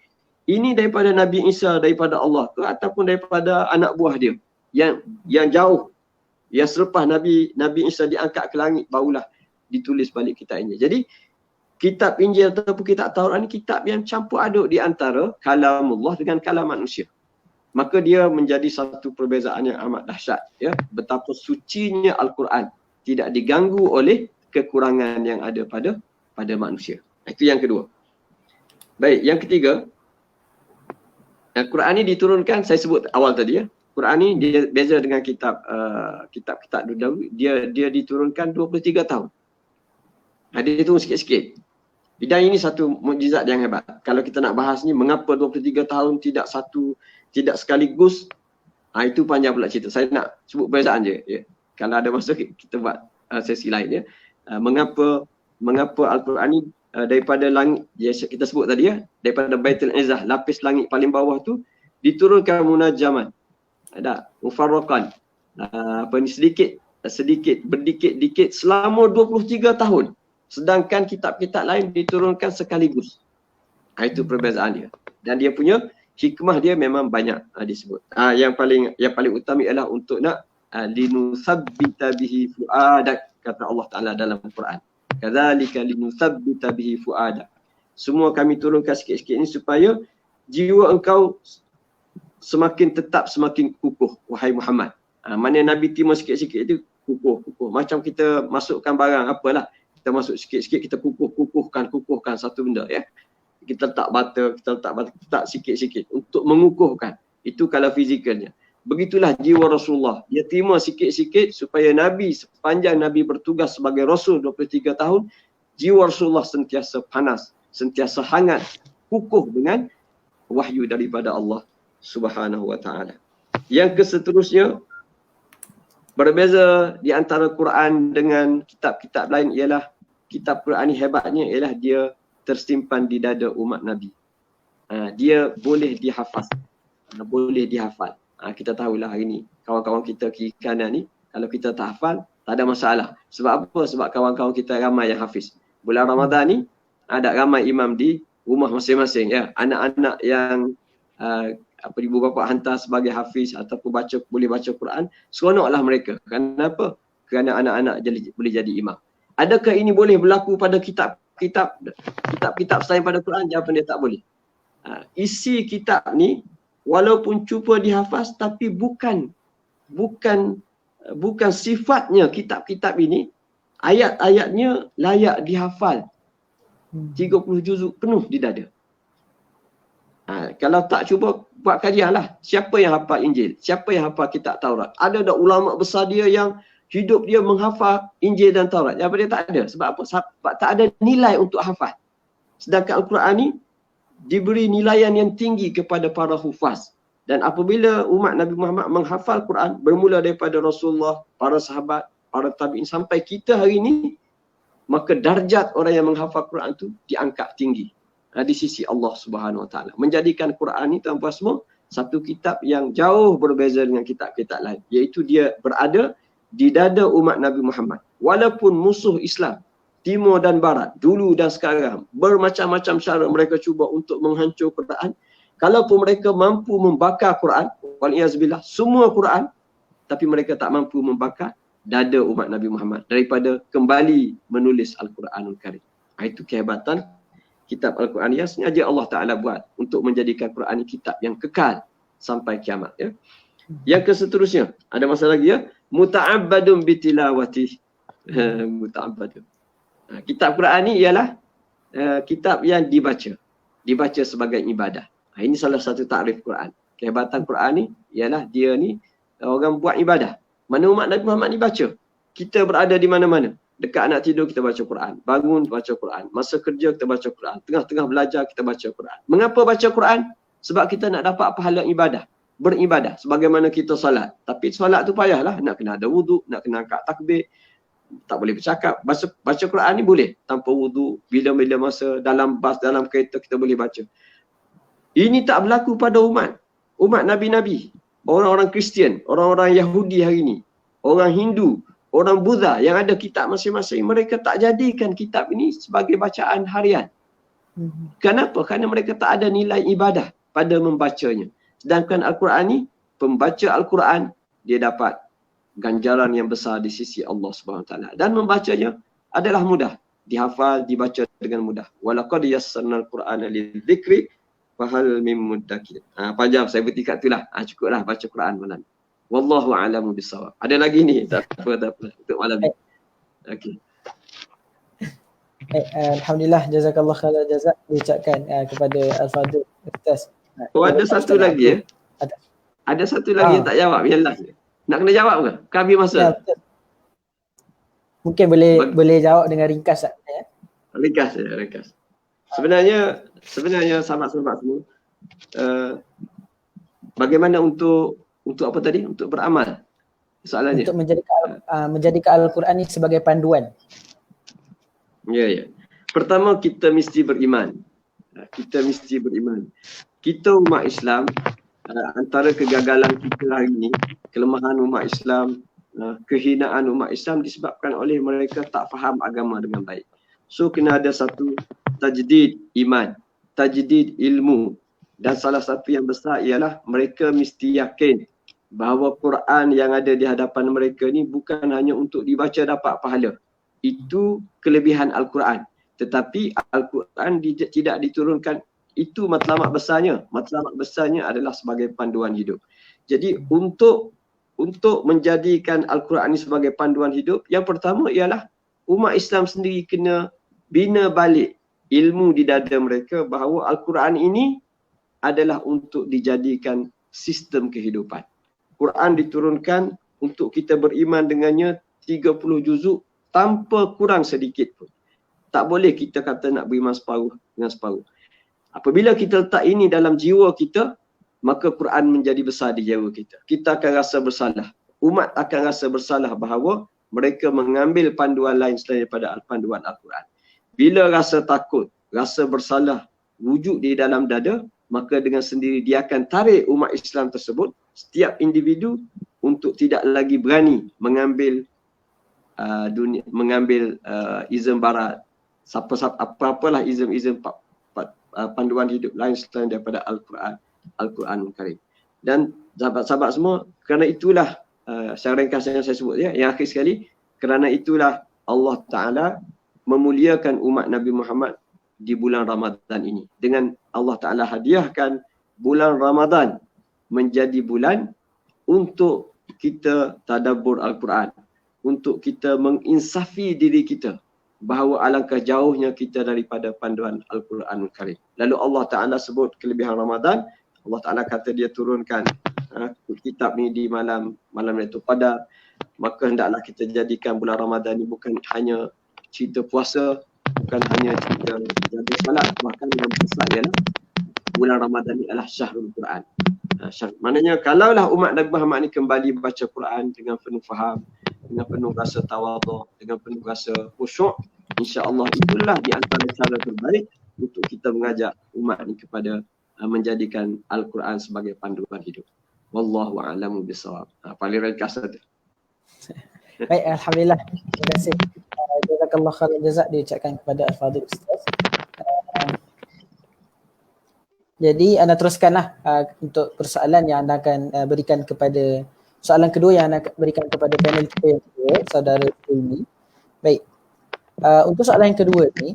daripada Nabi Isa, daripada Allah ke ataupun daripada anak buah dia yang jauh, yang selepas Nabi Isa diangkat ke langit barulah ditulis balik kitab Injil. Jadi kitab Injil ataupun kitab Taurat ni kitab yang campur aduk di antara kalamullah dengan kalam manusia. Maka dia menjadi satu perbezaan yang amat dahsyat ya, betapa sucinya Al-Quran tidak diganggu oleh kekurangan yang ada pada manusia. Itu yang kedua. Baik, yang ketiga, Quran ini diturunkan, saya sebut awal tadi ya. Quran ini dia beza dengan kitab-kitab dulu. Dia diturunkan 23 tahun. Dia turun sikit-sikit. Dan ini satu mukjizat yang hebat. Kalau kita nak bahas ni mengapa 23 tahun tidak sekaligus, itu panjang pula cerita. Saya nak sebut perbezaan je ya. Kalau ada masa kita buat sesi lain ya. Mengapa Al-Quran ni daripada langit, kita sebut tadi ya, daripada Baitul Izzah, lapis langit paling bawah tu diturunkan munajaman. Ada mufarraqan. Sedikit berdikit-dikit selama 23 tahun. Sedangkan kitab-kitab lain diturunkan sekaligus. Itu perbezaan dia. Dan dia punya hikmah dia memang banyak disebut. Yang paling utama ialah untuk nak linuthabbita bihi fuadak, kata Allah Ta'ala dalam Al-Quran. Kadzalika linuthabbita bihi fuadak. Semua kami turunkan sikit-sikit ini supaya jiwa engkau semakin tetap, semakin kukuh, wahai Muhammad. Mana Nabi terima sikit-sikit itu kukuh. Macam kita masukkan barang apalah. Kita masuk sikit-sikit, kita kukuhkan satu benda ya. Kita letak bata, sikit-sikit untuk mengukuhkan. Itu kalau fizikalnya. Begitulah jiwa Rasulullah. Dia terima sikit-sikit supaya Nabi, sepanjang Nabi bertugas sebagai Rasul 23 tahun, jiwa Rasulullah sentiasa panas, sentiasa hangat kukuh dengan wahyu daripada Allah Subhanahu wa taala. Yang seterusnya, berbeza di antara Quran dengan kitab-kitab lain ialah kitab Quran ni hebatnya ialah dia tersimpan di dada umat Nabi. Dia boleh dihafaz. Boleh dihafal. Kita tahulah hari ni kawan-kawan kita kiri kanan ni, kalau kita tak hafal tak ada masalah. Sebab apa? Sebab kawan-kawan kita ramai yang hafiz. Bulan Ramadan ni ada ramai imam di rumah masing-masing, ya. Anak-anak yang ibu bapa hantar sebagai hafiz ataupun boleh baca Quran, seronoklah mereka. Kenapa? Kerana anak-anak boleh jadi imam. Adakah ini boleh berlaku pada kitab-kitab selain pada Quran? Jawapan dia tak boleh. Isi kitab ni walaupun cuba dihafaz, tapi bukan sifatnya kitab-kitab ini, ayat-ayatnya layak dihafal 30 juzuk penuh di dada. Kalau tak, cuba buat kajian lah. Siapa yang hafal Injil? Siapa yang hafal kitab Taurat? Ada tak ulama besar dia yang hidup dia menghafal Injil dan Taurat? Jawapan dia tak ada. Sebab apa? Sebab tak ada nilai untuk hafal. Sedangkan Al-Quran ni diberi nilaian yang tinggi kepada para hufaz. Dan apabila umat Nabi Muhammad menghafal Quran, bermula daripada Rasulullah, para sahabat, para tabi'in sampai kita hari ini, maka darjat orang yang menghafal Quran tu diangkat tinggi di sisi Allah Subhanahu Wa Taala. Menjadikan Quran ni, tuan-puan semua, satu kitab yang jauh berbeza dengan kitab-kitab lain, iaitu dia berada di dada umat Nabi Muhammad. Walaupun musuh Islam Timur dan Barat, dulu dan sekarang, bermacam-macam cara mereka cuba untuk menghancur Quran. Kalaupun mereka mampu membakar Quran, waliyazbillah, semua Quran, tapi mereka tak mampu membakar dada umat Nabi Muhammad daripada kembali menulis Al-Quranul Karim. Itu kehebatan kitab Al-Quran yang sengaja Allah Ta'ala buat untuk menjadikan Quran ini kitab yang kekal sampai kiamat. Ya. Yang seterusnya, ada masalah lagi, ya. Muta'abbadun bitilawati. Muta'abbadun. Kitab Quran ni ialah kitab yang dibaca sebagai ibadah. Ini salah satu takrif Quran. Kehebatan Quran ni ialah dia ni orang buat ibadah. Mana umat Nabi Muhammad ni baca. Kita berada di mana-mana. Dekat anak tidur kita baca Quran, bangun baca Quran, masa kerja kita baca Quran, tengah-tengah belajar kita baca Quran. Mengapa baca Quran? Sebab kita nak dapat pahala ibadah, beribadah sebagaimana kita solat. Tapi solat tu payahlah, nak kena ada wuduk, nak kena angkat takbir, tak boleh bercakap. Baca Quran ni boleh tanpa wuduk, bila-bila masa dalam bas, dalam kereta kita boleh baca. Ini tak berlaku pada umat Nabi-Nabi, orang-orang Kristian, orang-orang Yahudi hari ni, orang Hindu, orang Buddha yang ada kitab masing-masing. Mereka tak jadikan kitab ini sebagai bacaan harian. Kenapa? Kerana mereka tak ada nilai ibadah pada membacanya. Sedangkan Al-Quran ni, pembaca Al-Quran, dia dapat ganjaran yang besar di sisi Allah SWT. Dan membacanya adalah mudah. Dihafal, dibaca dengan mudah. Walaqad yassarna al-Qur'ana lidzikri fahal mim muddakir. Panjang saya berhenti kat itulah. Cukuplah baca Quran malam. Wallahu a'lamu bissawab. Ada lagi ni? Tak apa untuk malam ni. Okey. Alhamdulillah, jazakallah khairan jazak diucapkan kepada Al-Fadhil Ustaz. Ada satu lagi ya? Ada satu lagi yang tak jawab, yang last. Nak kena jawab ke? Kami masa. Ya, mungkin boleh jawab dengan ringkas tak? Ya? Ringkas. Sebenarnya sahabat-sahabat semua, bagaimana untuk apa tadi? Untuk beramal. Soalannya. Untuk menjadikan Al-Quran ini sebagai panduan. Ya. Pertama, kita mesti beriman. Kita umat Islam, antara kegagalan kita hari ini, kelemahan umat Islam, kehinaan umat Islam disebabkan oleh mereka tak faham agama dengan baik. So kena ada satu tajdid iman, tajdid ilmu, dan salah satu yang besar ialah mereka mesti yakin bahawa Quran yang ada di hadapan mereka ni bukan hanya untuk dibaca dapat pahala. Itu kelebihan Al-Quran. Tetapi Al-Quran tidak diturunkan, itu matlamat besarnya. Matlamat besarnya adalah sebagai panduan hidup. Jadi untuk menjadikan Al-Quran ini sebagai panduan hidup, yang pertama ialah umat Islam sendiri kena bina balik ilmu di dada mereka bahawa Al-Quran ini adalah untuk dijadikan sistem kehidupan. Quran diturunkan untuk kita beriman dengannya 30 juzuk tanpa kurang sedikit pun. Tak boleh kita kata nak beriman separuh dengan separuh. Apabila kita letak ini dalam jiwa kita, maka Quran menjadi besar di jiwa kita. Kita akan rasa bersalah. Umat akan rasa bersalah bahawa mereka mengambil panduan lain selain daripada panduan Al-Quran. Bila rasa takut, rasa bersalah wujud di dalam dada, maka dengan sendiri dia akan tarik umat Islam tersebut, setiap individu, untuk tidak lagi berani mengambil izm barat, apa-apalah izm panduan hidup lain selain daripada Al-Quran Karim. Dan sahabat-sahabat semua, kerana itulah secara ringkas yang saya sebut yang akhir sekali, kerana itulah Allah Ta'ala memuliakan umat Nabi Muhammad di bulan Ramadan ini. Dengan Allah Ta'ala hadiahkan bulan Ramadan menjadi bulan untuk kita tadabbur Al-Quran, untuk kita menginsafi diri kita bahawa alangkah jauhnya kita daripada panduan Al-Quranul Karim. Lalu Allah Ta'ala sebut kelebihan Ramadan. Allah Ta'ala kata dia turunkan kitab ni di malam Lailatul Qadar. Maka hendaklah kita jadikan bulan Ramadan ni bukan hanya cerita puasa, bukan hanya cerita jaga salat, bahkan yang besar ialah bulan Ramadan ni adalah Syahrul Quran. Maknanya kalaulah umat Nabi Muhammad ni kembali baca Quran dengan penuh faham, dengan penuh rasa tawadhu, dengan penuh rasa khusyuk, insya-Allah itulah di antara cara terbaik untuk kita mengajak umat ni kepada menjadikan Al-Quran sebagai panduan hidup. Wallahu a'lamu bissawab. Paling ringkas saja. Baik, alhamdulillah. Terima kasih. Jazakallah khairan jazak diucapkan kepada Al-Fadhil Ustaz. Jadi anda teruskanlah untuk persoalan yang anda akan berikan kepada, soalan kedua yang anda berikan kepada panel kita yang kedua, saudara Hilmi. Baik, untuk soalan yang kedua ni,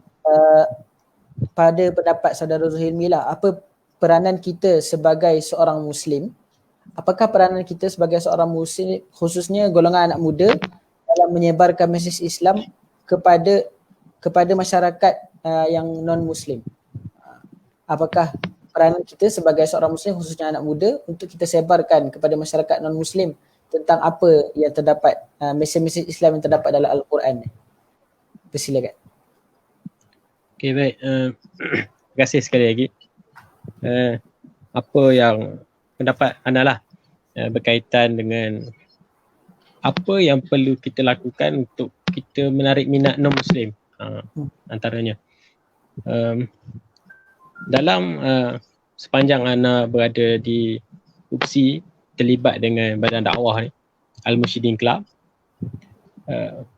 pada pendapat saudara Hilmi lah, apa peranan kita sebagai seorang Muslim? Apakah peranan kita sebagai seorang Muslim, khususnya golongan anak muda, dalam menyebarkan mesej Islam kepada masyarakat yang non-Muslim? Apakah peranan kita sebagai seorang Muslim, khususnya anak muda, untuk kita sebarkan kepada masyarakat non-Muslim tentang apa yang terdapat, mesej-mesej Islam yang terdapat dalam Al-Quran? Persilakan. Okay, baik. Terima kasih sekali lagi. Apa yang pendapat anda lah berkaitan dengan apa yang perlu kita lakukan untuk kita menarik minat non-Muslim, antaranya. Dalam sepanjang anda berada di UPSI, terlibat dengan badan dakwah ni, Al-Mursyidin Club,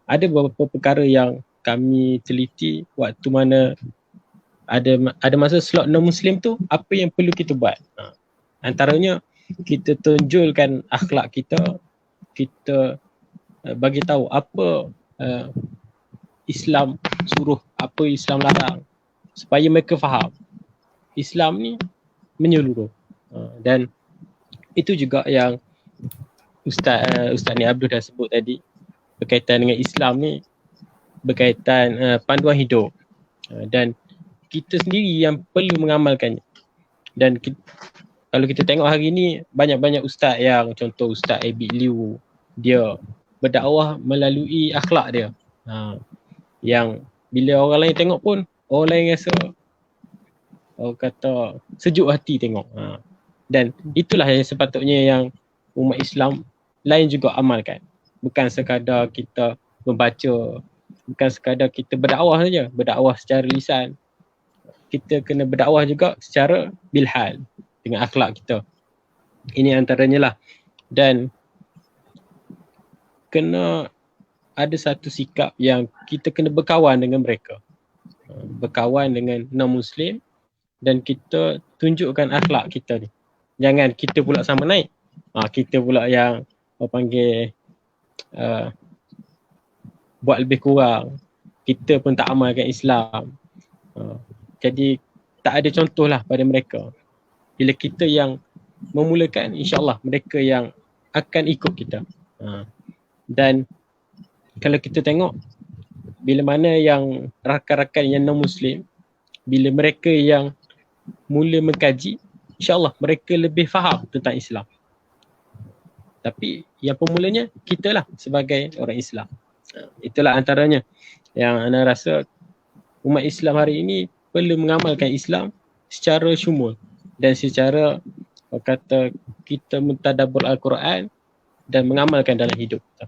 ada beberapa perkara yang kami teliti waktu mana ada masa slot non-Muslim tu, apa yang perlu kita buat. Antaranya kita tunjulkan akhlak kita, kita bagi tahu apa Islam suruh, apa Islam larang, supaya mereka faham Islam ni menyeluruh. Dan itu juga yang Ustaz ni Abdul dah sebut tadi, berkaitan dengan Islam ni berkaitan panduan hidup, dan kita sendiri yang perlu mengamalkannya. Dan kalau kita tengok hari ni, banyak-banyak ustaz yang, contoh Ustaz Abid Liu, dia berdakwah melalui akhlak dia, yang bila orang lain tengok pun, orang lain rasa, orang kata sejuk hati tengok. Dan itulah yang sepatutnya yang umat Islam lain juga amalkan. Bukan sekadar kita membaca, bukan sekadar kita berdakwah saja, berdakwah secara lisan. Kita kena berdakwah juga secara bilhal, dengan akhlak kita. Ini antaranya lah. Dan kena ada satu sikap yang kita kena berkawan dengan mereka, berkawan dengan non-Muslim, dan kita tunjukkan akhlak kita ni. Jangan kita pula sama naik, kita pula yang panggil buat lebih kurang, kita pun tak amalkan Islam. Jadi tak ada contoh lah pada mereka. Bila kita yang memulakan, insyaAllah mereka yang akan ikut kita. Dan kalau kita tengok, bila mana yang rakan-rakan yang non-Muslim, bila mereka yang mula mengkaji, insyaAllah mereka lebih faham tentang Islam. Tapi yang pemulanya, kita lah sebagai orang Islam. Itulah antaranya yang anda rasa umat Islam hari ini perlu mengamalkan Islam secara syumul dan secara kata kita mentadabbur Al-Quran dan mengamalkan dalam hidup kita.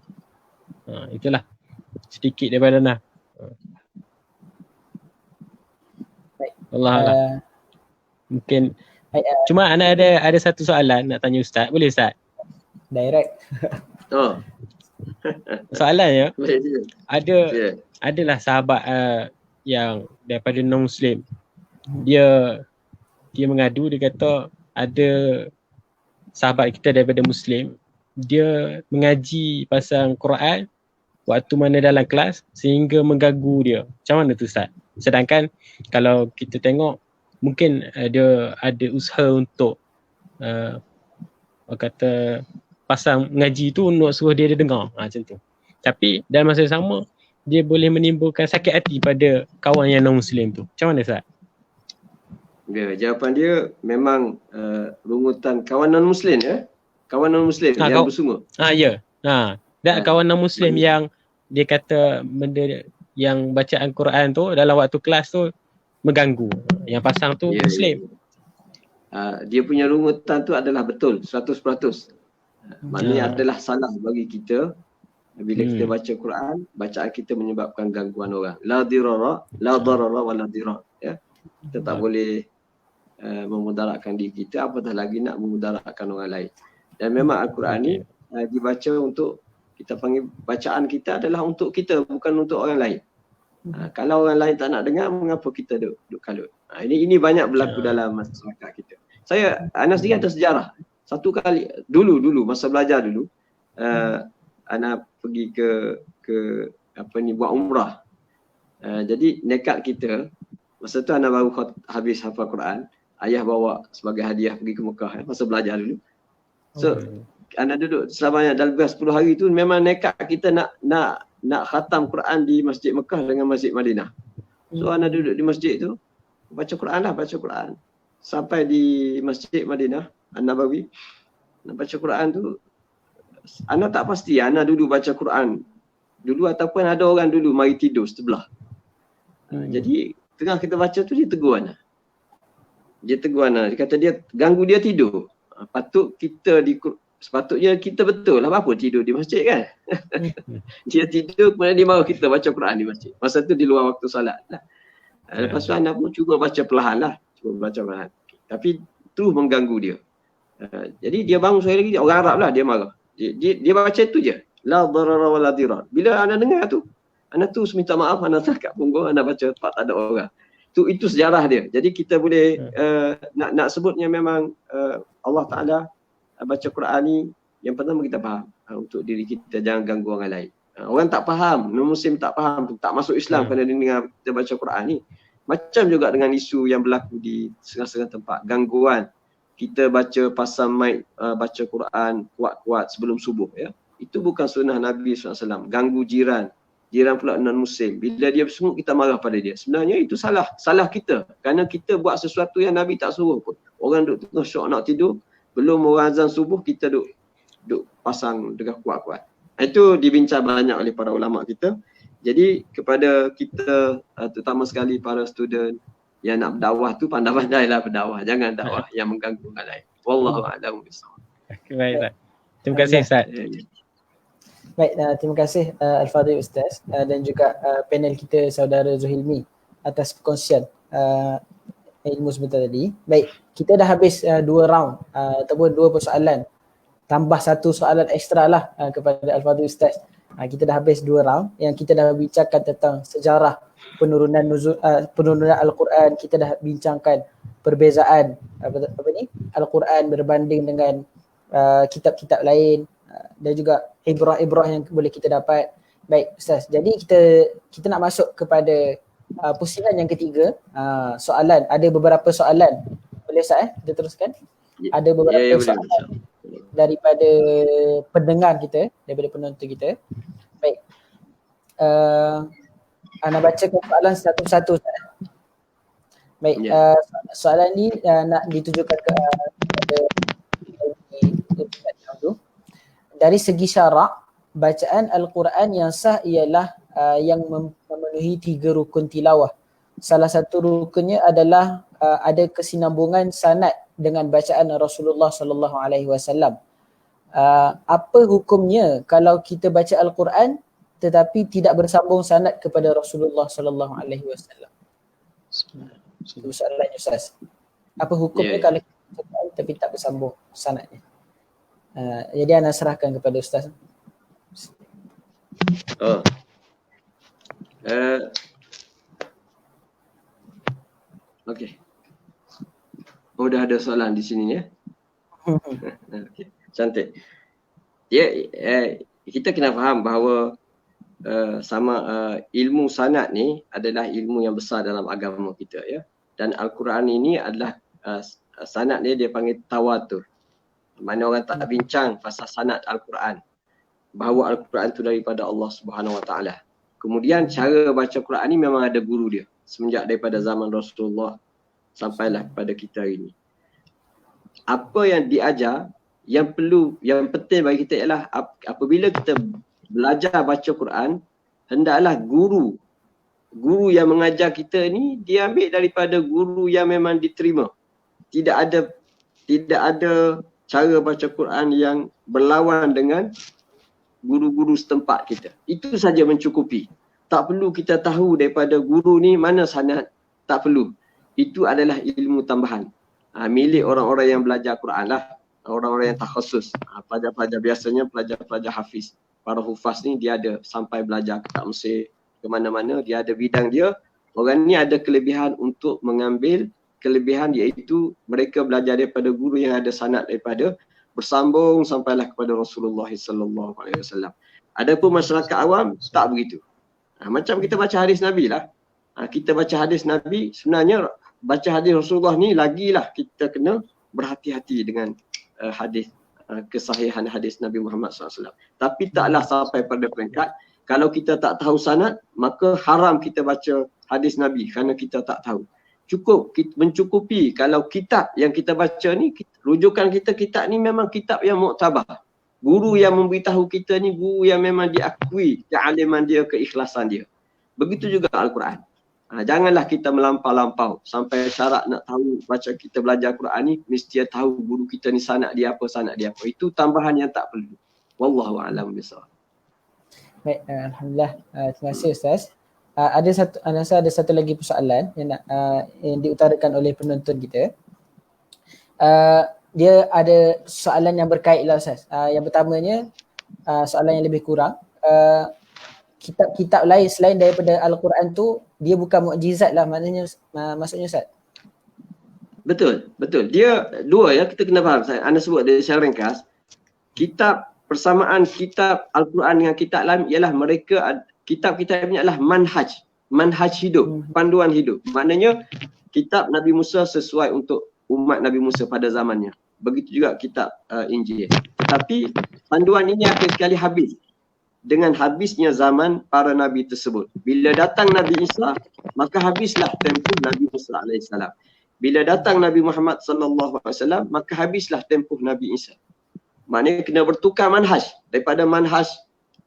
Itulah sedikit daripada Nah. Allah Allah. Mungkin cuma Ana ada satu soalan nak tanya Ustaz. Boleh Ustaz? Direct. Soalannya adalah sahabat yang daripada non-Muslim. Dia mengadu, dia kata ada sahabat kita daripada Muslim, dia mengaji pasal Quran waktu mana dalam kelas sehingga mengganggu dia. Macam mana tu Ustaz? Sedangkan kalau kita tengok mungkin dia ada usaha untuk kata pasal mengaji tu untuk suruh dia dengar macam tu. Tapi dalam masa yang sama dia boleh menimbulkan sakit hati pada kawan yang non-Muslim tu. Macam mana Ustaz? Ya, jawapan dia memang rungutan kawan non-Muslim ya. Kawan non-Muslim yang bersungguh. Ya. Dan kawan non-Muslim yang dia kata benda yang bacaan Quran tu dalam waktu kelas tu mengganggu. Yang pasang tu Muslim. Dia punya rungutan tu adalah betul 100%. Maknanya adalah salah bagi kita bila kita baca Quran, bacaan kita menyebabkan gangguan orang. La dirara, la darara wa la dirar. Ya. Kita tak boleh memudaratkan diri kita, apatah lagi nak memudaratkan orang lain. Dan memang Al-Quran ni dibaca untuk, kita panggil bacaan kita adalah untuk kita, bukan untuk orang lain. Kalau orang lain tak nak dengar, mengapa kita duk kalut? Ini banyak berlaku dalam masyarakat kita. Ana sendiri ada sejarah. Satu kali dulu masa belajar dulu, Ana pergi ke buat umrah. Jadi nekat kita, masa tu Ana baru habis hafal Quran, ayah bawa sebagai hadiah pergi ke Mekah masa belajar dulu. So Ana duduk selama dalam 10 hari tu memang nekat kita nak khatam Quran di Masjid Mekah dengan Masjid Madinah. So Ana duduk di masjid tu baca Quran. Sampai di Masjid Madinah An-Nabawi, nak baca Quran tu Ana tak pasti Ana dulu baca Quran dulu ataupun ada orang dulu mari tidur sebelah. Jadi tengah kita baca tu dia tegur Ana. Dia kata dia ganggu dia tidur. Sepatutnya kita betul lah, apa tidur di masjid kan. Dia tidur kemudian dia mahu kita baca Quran di masjid. Masa tu di luar waktu salat lah. Lepas tu Ana pun cuba baca perlahan lah. Tapi tu mengganggu dia. Jadi dia bangun sekali lagi, orang Arab lah, dia marah. Dia baca itu je. La darara wa la dirar. Bila Ana dengar tu, Ana tu minta maaf, Ana tak kat punggung, Ana baca tak ada orang. Itu sejarah dia. Jadi kita boleh nak sebutnya memang Allah Ta'ala baca Quran ni yang pertama kita faham untuk diri kita, jangan ganggu orang lain. Orang tak faham, non-Muslim tak faham, tak masuk Islam kerana dengar kita baca Quran ni. Macam juga dengan isu yang berlaku di setengah-setengah tempat, gangguan kita baca pasal mic baca Quran kuat-kuat sebelum subuh ya. Itu bukan sunnah Nabi SAW. Ganggu jiran pula non-Muslim. Bila dia bersungguh kita marah pada dia. Sebenarnya itu salah kita. Kerana kita buat sesuatu yang Nabi tak suruh pun. Orang duk tengah syok nak tidur, belum orang azan subuh kita duk pasang dengan kuat-kuat. Itu dibincang banyak oleh para ulama kita. Jadi kepada kita terutama sekali para student yang nak berdakwah tu, pandai-pandailah berdakwah. Jangan dakwah yang mengganggu orang lain. Wallahu a'lam bishawab. Baik. Terima kasih Ustaz. Baik, terima kasih Al-Fadhil Ustaz dan juga panel kita saudara Zuhilmi atas perkongsian ilmu sebentar tadi. Baik, kita dah habis 2 round ataupun 2 persoalan. Tambah 1 soalan ekstra lah kepada Al-Fadhil Ustaz. Kita dah habis 2 round yang kita dah bincangkan tentang sejarah penurunan Al-Quran. Kita dah bincangkan perbezaan Al-Quran berbanding dengan kitab-kitab lain dan juga ibrah-ibrah yang boleh kita dapat. Baik Ustaz, jadi kita nak masuk kepada pusingan yang ketiga. Soalan, ada beberapa soalan. Boleh Ustaz kita teruskan? Ada beberapa soalan daripada pendengar kita, daripada penonton kita. Baik. Ana bacakan soalan satu-satu. Baik, soalan ni nak ditujukan kepada dari segi syarak, bacaan Al-Quran yang sah ialah yang memenuhi 3 rukun tilawah. Salah satu rukunnya adalah ada kesinambungan sanad dengan bacaan Rasulullah sallallahu alaihi wasallam. Apa hukumnya kalau kita baca Al-Quran tetapi tidak bersambung sanad kepada Rasulullah sallallahu alaihi wasallam? Itu soalannya Ustaz. Apa hukumnya kalau kita baca Al-Quran tapi tak bersambung sanadnya? Jadi ana serahkan kepada Ustaz. Okey. Dah ada soalan di sini ya. Okay. Cantik. Kita kena faham bahawa ilmu sanad ni adalah ilmu yang besar dalam agama kita ya. Dan Al-Quran ini adalah sanad dia panggil tawatur. Mana orang tak bincang pasal sanad Al-Quran. Bahawa Al-Quran itu daripada Allah Subhanahu Wa Taala. Kemudian cara baca Quran ni memang ada guru dia. Semenjak daripada zaman Rasulullah sampailah kepada kita ini. Apa yang diajar, yang penting bagi kita ialah apabila kita belajar baca Quran, hendaklah guru yang mengajar kita ni dia ambil daripada guru yang memang diterima. Tidak ada cara baca Quran yang berlawan dengan guru-guru setempat kita. Itu saja mencukupi. Tak perlu kita tahu daripada guru ni mana sanad, tak perlu. Itu adalah ilmu tambahan. Milik orang-orang yang belajar Quran lah. Orang-orang yang takhasus. Pelajar-pelajar biasanya pelajar-pelajar hafiz. Para hufaz ni dia ada sampai belajar kitab Mesir ke mana-mana, dia ada bidang dia. Orang ni ada kelebihan untuk mengambil kelebihan iaitu mereka belajar daripada guru yang ada sanad daripada bersambung sampailah kepada Rasulullah sallallahu alaihi wasallam. Adapun masyarakat awam tak begitu. Macam kita baca hadis Nabi lah. Kita baca hadis Nabi, sebenarnya baca hadis Rasulullah ni lagilah kita kena berhati-hati dengan hadis, kesahihan hadis Nabi Muhammad SAW. Tapi taklah sampai pada peringkat kalau kita tak tahu sanad, maka haram kita baca hadis Nabi kerana kita tak tahu. Mencukupi kalau kitab yang kita baca ni, rujukan kita kitab ni memang kitab yang muktabar. Guru yang memberitahu kita ni guru yang memang diakui kealiman dia, keikhlasan dia. Begitu juga Al-Quran. Janganlah kita melampau-lampau sampai syarat nak tahu baca kita belajar Quran ni mesti tahu guru kita ni sanad dia apa. Itu tambahan yang tak perlu. Wallahu a'lam bishawab. Baik, alhamdulillah. Terima kasih Ustaz. Ada satu lagi persoalan yang diutarakan oleh penonton kita. Dia ada soalan yang berkait lah Ustaz. Yang pertamanya soalan yang lebih kurang. Kitab-kitab lain selain daripada Al-Quran tu dia bukan mukjizat lah maksudnya Ustaz. Betul. Dia dua ya, kita kena faham. Anda sebut dia secara ringkas. Persamaan kitab Al-Quran dengan kitab lain ialah kitab-kitab ini adalah manhaj hidup, panduan hidup. Maknanya kitab Nabi Musa sesuai untuk umat Nabi Musa pada zamannya. Begitu juga kitab Injil. Tapi panduan ini akan sekali habis dengan habisnya zaman para nabi tersebut. Bila datang Nabi Isa, maka habislah tempoh Nabi Musa AS. Bila datang Nabi Muhammad SAW, maka habislah tempoh Nabi Isa. Maknanya kena bertukar manhaj daripada manhaj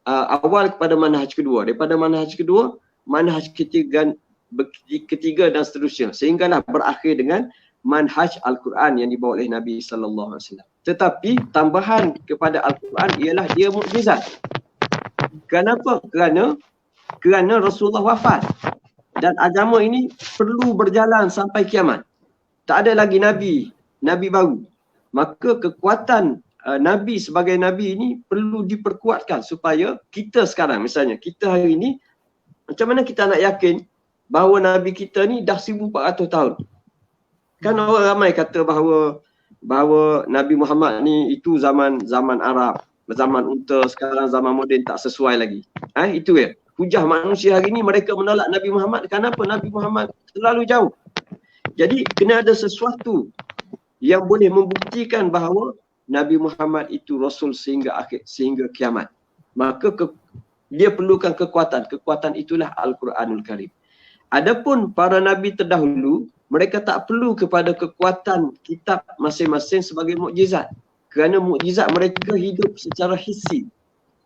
awal kepada manhaj kedua. Daripada manhaj kedua, manhaj ketiga dan seterusnya. Sehinggalah berakhir dengan manhaj Al-Quran yang dibawa oleh Nabi SAW. Tetapi tambahan kepada Al-Quran ialah dia mukjizat. Kenapa? Kerana Rasulullah wafat. Dan agama ini perlu berjalan sampai kiamat. Tak ada lagi nabi baru. Maka kekuatan nabi sebagai nabi ini perlu diperkuatkan supaya kita sekarang, misalnya kita hari ini, macam mana kita nak yakin bahawa nabi kita ni dah 1400 tahun? Kan orang ramai kata bahawa Nabi Muhammad ni itu zaman Arab, zaman unta, sekarang zaman moden tak sesuai lagi. Itu ya. Hujah manusia hari ni mereka menolak Nabi Muhammad. Kenapa? Nabi Muhammad terlalu jauh. Jadi kena ada sesuatu yang boleh membuktikan bahawa Nabi Muhammad itu Rasul sehingga kiamat. Maka dia perlukan kekuatan. Kekuatan itulah Al-Quranul Karim. Adapun para Nabi terdahulu, mereka tak perlu kepada kekuatan kitab masing-masing sebagai mukjizat. Kerana mukjizat mereka hidup secara hissi.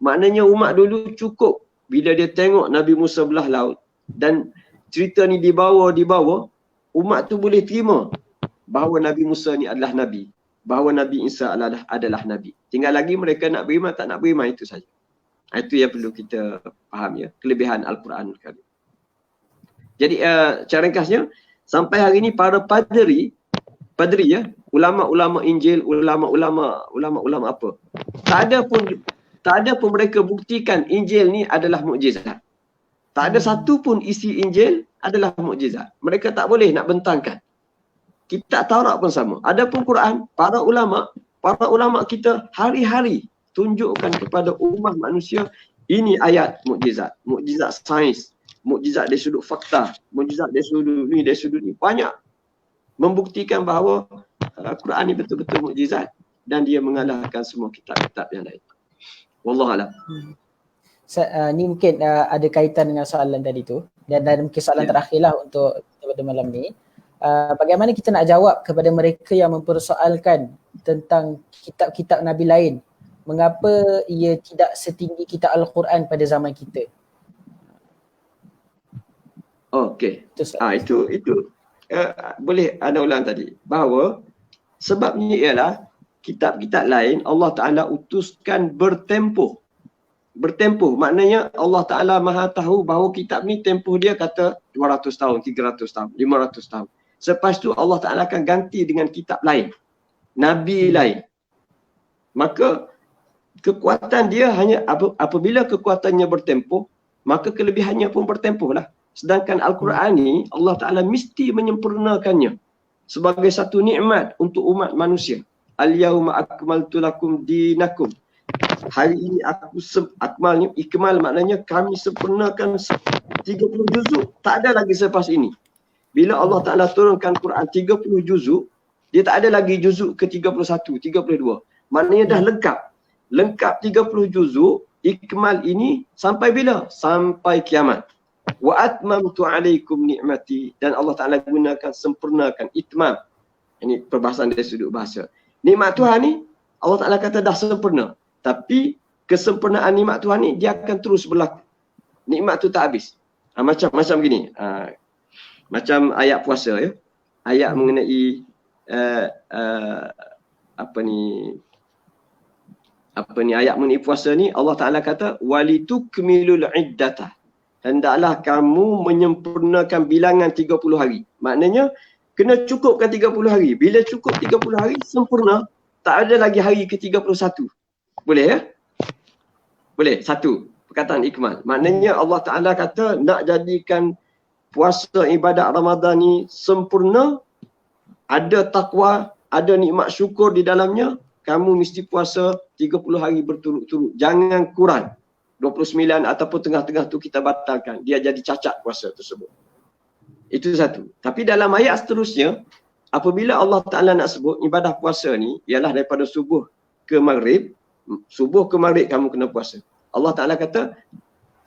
Maknanya umat dulu cukup bila dia tengok Nabi Musa belah laut dan cerita ni dibawa, umat tu boleh terima bahawa Nabi Musa ni adalah Nabi, bahawa Nabi Isa adalah Nabi. Tinggal lagi mereka nak beriman tak nak beriman, itu saja. Itu yang perlu kita faham ya, kelebihan Al-Quran Karim. Jadi cara ringkasnya, sampai hari ini para padri ya, ulama-ulama Injil, ulama-ulama apa, tak ada pun mereka buktikan Injil ni adalah mukjizat. Tak ada satu pun isi Injil adalah mukjizat. Mereka tak boleh nak bentangkan. Kitab Taurat pun sama. Adapun Quran, para ulama kita hari-hari tunjukkan kepada umat manusia, ini ayat mukjizat, mukjizat sains, mukjizat dari sudut fakta, mukjizat dari sudut ni, banyak membuktikan bahawa Quran ni betul-betul mukjizat dan dia mengalahkan semua kitab-kitab yang lain. Wallahualam. Ni mungkin ada kaitan dengan soalan tadi tu, dan mungkin soalan terakhirlah untuk pada malam ni. Bagaimana kita nak jawab kepada mereka yang mempersoalkan tentang kitab-kitab Nabi lain, mengapa ia tidak setinggi kitab Al-Quran pada zaman kita? Okey. Itu boleh anda ulang tadi, bahawa sebabnya ialah kitab-kitab lain Allah Ta'ala utuskan bertempoh, maknanya Allah Ta'ala maha tahu bahawa kitab ni tempoh dia kata 200 tahun, 300 tahun, 500 tahun. Selepas tu Allah Ta'ala akan ganti dengan kitab lain, Nabi lain. Maka kekuatan dia hanya apabila kekuatannya bertempoh, maka kelebihannya pun bertempoh lah. Sedangkan Al-Quran ni Allah Ta'ala mesti menyempurnakannya sebagai satu nikmat untuk umat manusia. Al-yawma akmaltu lakum dinakum. Hari ini ikmal maknanya kami sempurnakan 30 juzuk. Tak ada lagi selepas ini. Bila Allah Ta'ala turunkan Quran 30 juzuk, dia tak ada lagi juzuk ke 31, 32. Maknanya dah lengkap. Lengkap 30 juzuk, ikmal ini sampai bila? Sampai kiamat. Wa atmamtu alaikum ni'mati, dan Allah Ta'ala gunakan sempurnakan, itmam. Ini perbahasan dari sudut bahasa. Nikmat Tuhan ni Allah Ta'ala kata dah sempurna. Tapi kesempurnaan nikmat Tuhan ni dia akan terus berlaku. Nikmat tu tak habis. Macam gini. Macam ayat puasa ya. Ayat mengenai ayat mengenai puasa ni Allah Ta'ala kata walitukmilul iddata. Hendaklah kamu menyempurnakan bilangan 30 hari. Maknanya kena cukupkan 30 hari. Bila cukup 30 hari sempurna, tak ada lagi hari ke 31. Boleh ya? Boleh. Satu, perkataan ikmal. Maknanya Allah Ta'ala kata nak jadikan puasa ibadat Ramadan ni sempurna, ada takwa, ada nikmat syukur di dalamnya, kamu mesti puasa 30 hari berturut-turut. Jangan kurang. 29 ataupun tengah-tengah tu kita batalkan. Dia jadi cacat puasa tersebut. Itu satu. Tapi dalam ayat seterusnya, apabila Allah Ta'ala nak sebut ibadah puasa ni, ialah daripada subuh ke maghrib, kamu kena puasa. Allah Ta'ala kata,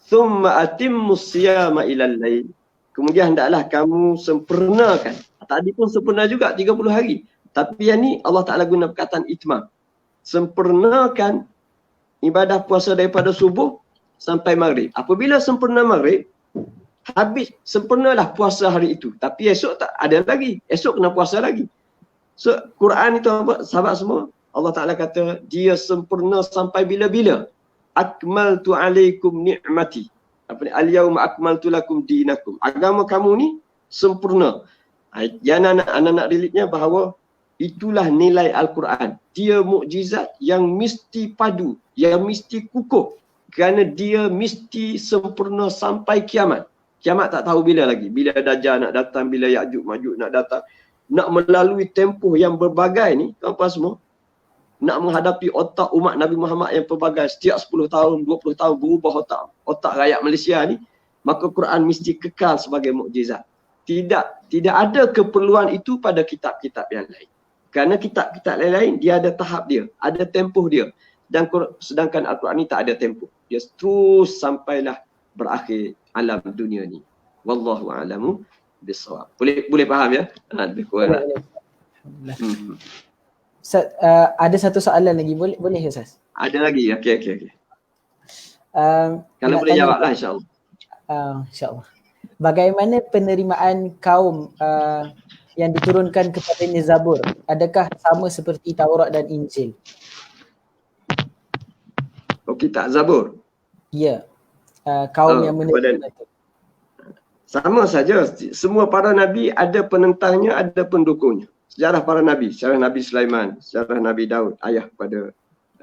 thumma atimmus siyama ilal lail. Kemudian hendaklah kamu sempurnakan. Tadi pun sempurna juga 30 hari. Tapi yang ni Allah Ta'ala guna perkataan itmam. Sempurnakan ibadah puasa daripada subuh sampai maghrib. Apabila sempurna maghrib, habis, sempurnalah puasa hari itu. Tapi esok tak ada lagi. Esok kena puasa lagi. So, Quran itu apa? Sahabat semua, Allah Ta'ala kata, dia sempurna sampai bila-bila. Akmaltu alaikum ni'mati. Al-yawma akmaltu lakum dinakum. Agama kamu ni sempurna. Yang anak-anak relate-nya bahawa itulah nilai Al-Quran. Dia mukjizat yang mesti padu, yang mesti kukuh. Kerana dia mesti sempurna sampai kiamat. Kiamat tak tahu bila lagi. Bila Dajjal nak datang, bila Ya'juj Ma'juj nak datang. Nak melalui tempoh yang berbagai ni, tuan-tuan semua. Nak menghadapi otak umat Nabi Muhammad yang pelbagai. Setiap 10 tahun, 20 tahun berubah otak rakyat Malaysia ni. Maka Quran mesti kekal sebagai mukjizat. Tidak ada keperluan itu pada kitab-kitab yang lain. Kerana kitab-kitab lain dia ada tahap dia, ada tempoh dia. Dan sedangkan Al-Quran ni tak ada tempoh. Dia terus sampailah berakhir alam dunia ni. Wallahu a'lamu bissawab. Boleh faham ya? Lebih kurang. Ustaz, ada satu soalan lagi, boleh ya Ustaz? Ada lagi. Okey. Kalau boleh jawablah insya-Allah. InsyaAllah. bagaimana penerimaan kaum yang diturunkan kepadanya Zabur? Adakah sama seperti Taurat dan Injil? Oh, kitab Zabur. Ya, kaum yang menerima itu. Sama saja, semua para nabi ada penentangnya, ada pendukungnya. Sejarah para nabi, sejarah Nabi Sulaiman, sejarah Nabi Daud, ayah kepada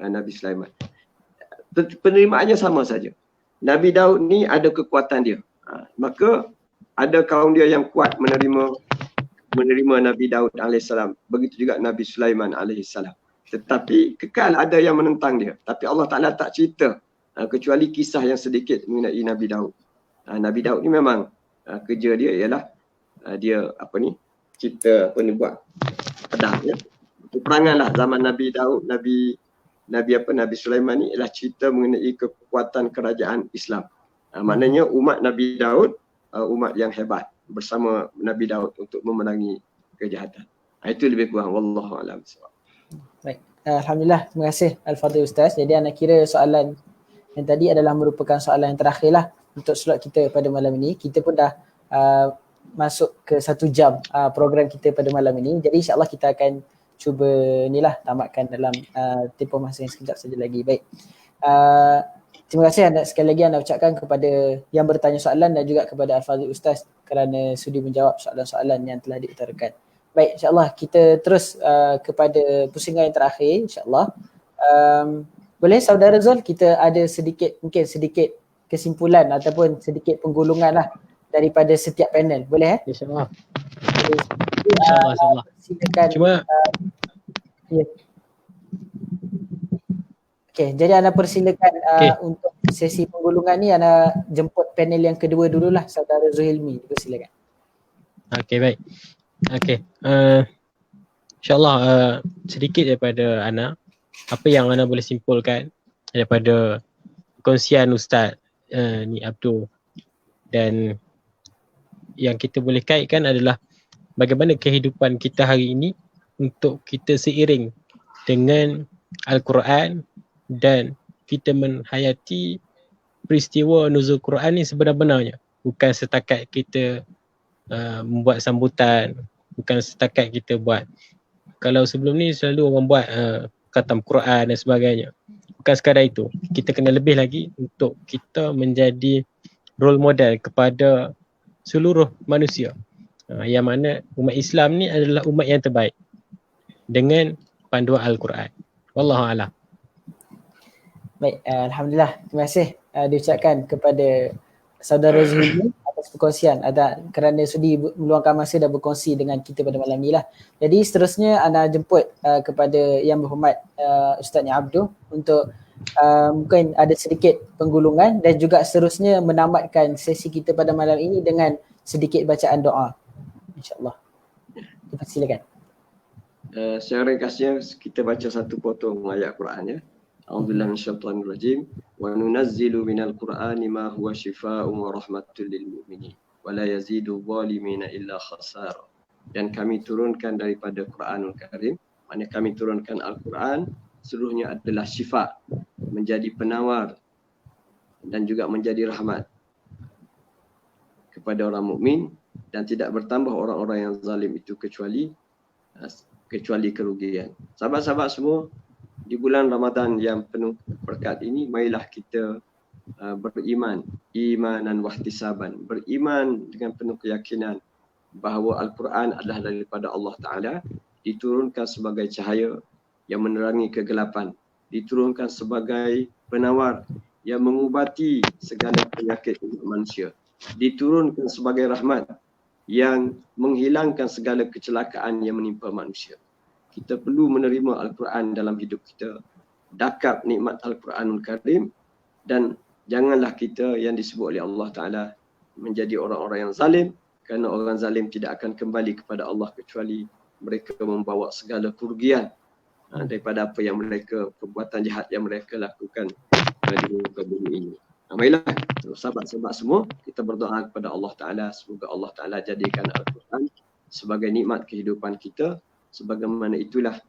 Nabi Sulaiman. Penerimaannya sama saja. Nabi Daud ni ada kekuatan dia. Maka ada kaum dia yang kuat menerima Nabi Daud AS. Begitu juga Nabi Sulaiman AS. Tetapi kekal ada yang menentang dia. Tapi Allah Ta'ala tak cerita kecuali kisah yang sedikit mengenai Nabi Daud. Nabi Daud ni memang kerja dia ialah dia buat pedang ya. Peperangan lah zaman Nabi Daud, Nabi Sulaiman ni ialah cerita mengenai kekuatan kerajaan Islam. Maknanya umat Nabi Daud umat yang hebat bersama Nabi Daud untuk memerangi kejahatan. Itu lebih kurang, wallahu a'lam. Baik. Alhamdulillah, terima kasih Al-Fadhil Ustaz. Jadi anda kira soalan yang tadi adalah merupakan soalan yang terakhir lah untuk slot kita pada malam ini. Kita pun dah masuk ke 1 jam program kita pada malam ini. Jadi insyaAllah kita akan cuba tamatkan dalam tempoh masa yang sekejap saja lagi. Baik. Terima kasih sekali lagi anda ucapkan kepada yang bertanya soalan dan juga kepada Al-Fadhil Ustaz kerana sudi menjawab soalan-soalan yang telah diutarakan. Baik, insyaAllah kita terus kepada pusingan yang terakhir insyaAllah. Boleh Saudara Zul, kita ada mungkin sedikit kesimpulan ataupun sedikit penggulungan lah daripada setiap panel. Boleh InsyaAllah. InsyaAllah. Silakan. Cuma ya. Okey, jadi anda persilakan untuk sesi penggulungan ni anda jemput panel yang kedua dululah, Saudara Zuhilmi. Persilakan. Okey, baik. Okey. InsyaAllah sedikit daripada Ana, apa yang Ana boleh simpulkan daripada kongsian Ustaz ni Abdul, dan yang kita boleh kaitkan adalah bagaimana kehidupan kita hari ini untuk kita seiring dengan Al-Quran dan kita menghayati peristiwa nuzul Quran ni sebenar-benarnya. Bukan setakat kita membuat sambutan, bukan setakat kita buat. Kalau sebelum ni selalu orang buat khatam Quran dan sebagainya. Bukan sekadar itu. Kita kena lebih lagi untuk kita menjadi role model kepada seluruh manusia. Yang mana umat Islam ni adalah umat yang terbaik dengan panduan Al-Quran. Wallahu'alam. Baik, Alhamdulillah. Terima kasih diucapkan kepada Saudara Zuhri atas perkongsian kerana sudi meluangkan masa dan berkongsi dengan kita pada malam ni lah. Jadi seterusnya anda jemput kepada Yang Berhormat Ustaz Abdul untuk mungkin ada sedikit penggulungan dan juga seterusnya menamatkan sesi kita pada malam ini dengan sedikit bacaan doa. InsyaAllah. Silakan. Secara ringkasnya kita baca satu potong ayat Quran ya. A'udzubillahi minasyaitonir rajim. Wa nunazzilu minal Qur'ani ma huwa syifaa'un wa rahmatul lil mu'minin wa la yazidu zalimina illa khasara. Dan kami turunkan daripada Quranul Karim, maknanya kami turunkan Al-Quran seluruhnya adalah syifa, menjadi penawar dan juga menjadi rahmat kepada orang mukmin, dan tidak bertambah orang-orang yang zalim itu kecuali kerugian. Sahabat-sahabat semua, di bulan Ramadan yang penuh berkat ini, marilah kita beriman, imanan wahtisaban, beriman dengan penuh keyakinan bahawa Al-Quran adalah daripada Allah Ta'ala, diturunkan sebagai cahaya yang menerangi kegelapan, diturunkan sebagai penawar yang mengubati segala penyakit manusia, diturunkan sebagai rahmat yang menghilangkan segala kecelakaan yang menimpa manusia. Kita perlu menerima Al-Quran dalam hidup kita, dakap nikmat Al-Quranul Karim, dan janganlah kita yang disebut oleh Allah Ta'ala menjadi orang-orang yang zalim, kerana orang zalim tidak akan kembali kepada Allah kecuali mereka membawa segala kerugian daripada apa yang mereka, perbuatan jahat yang mereka lakukan di muka bumi ini. Marilah sahabat-sahabat semua, kita berdoa kepada Allah Ta'ala, semoga Allah Ta'ala jadikan Al-Quran sebagai nikmat kehidupan kita, sebagaimana itulah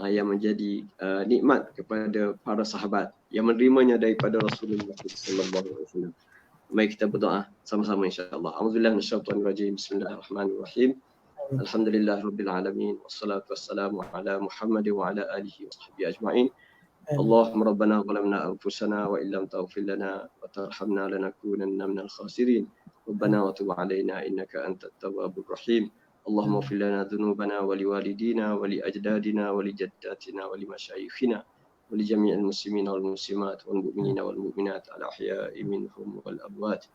yang menjadi nikmat kepada para sahabat yang menerimanya daripada Rasulullah sallallahu alaihi wasallam. Mari kita berdoa sama-sama insya-Allah. Auzubillahi minasyaitonirrajim. Bismillahirrahmanirrahim. Alhamdulillahirabbil alamin wassalatu wassalamu ala Muhammad wa ala alihi wa sahbihi ajma'in. Allahumma rabbana zalamna anfusana wa illam taghfir lana wa tarhamna lanakunanna minal khasirin. Rabbana wa tub alaina innaka antat tawwabur rahim. Allahumma ighfir lana dhunubana wa liwalidina wa li ajdadina wa li jaddatina wa li masyayikhina wa li jami'il muslimina wal muslimat wal mu'minina wal mu'minat al ahya'i minhum wal amwat.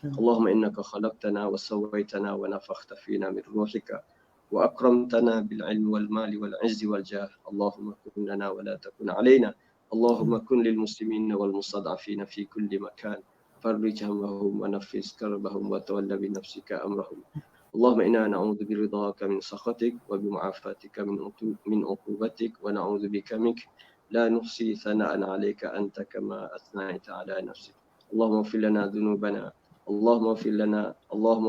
Allahumma innaka khalaqtana wa sawwaytana wa nafakhta fina min ruhika wa akramtana bil ilmi wal mali wal izzi wal jah. Allahumma kun lana wa la takun alaina. Allahumma kun lil muslimina wal mustad'afina fi kulli makan. Farrij hammahum wa nafis karbahum wa tawalla bi nafsika amrahum. Allahumma inna na'udzu biridhaka min sakhatik wa bi mu'afatika min uqubatik wa na'udzu bika mink la nuhsi thana'an 'alaika anta kama athna'ta 'ala nafsik. Allahumma ighfir lana dhunubana. Allahumma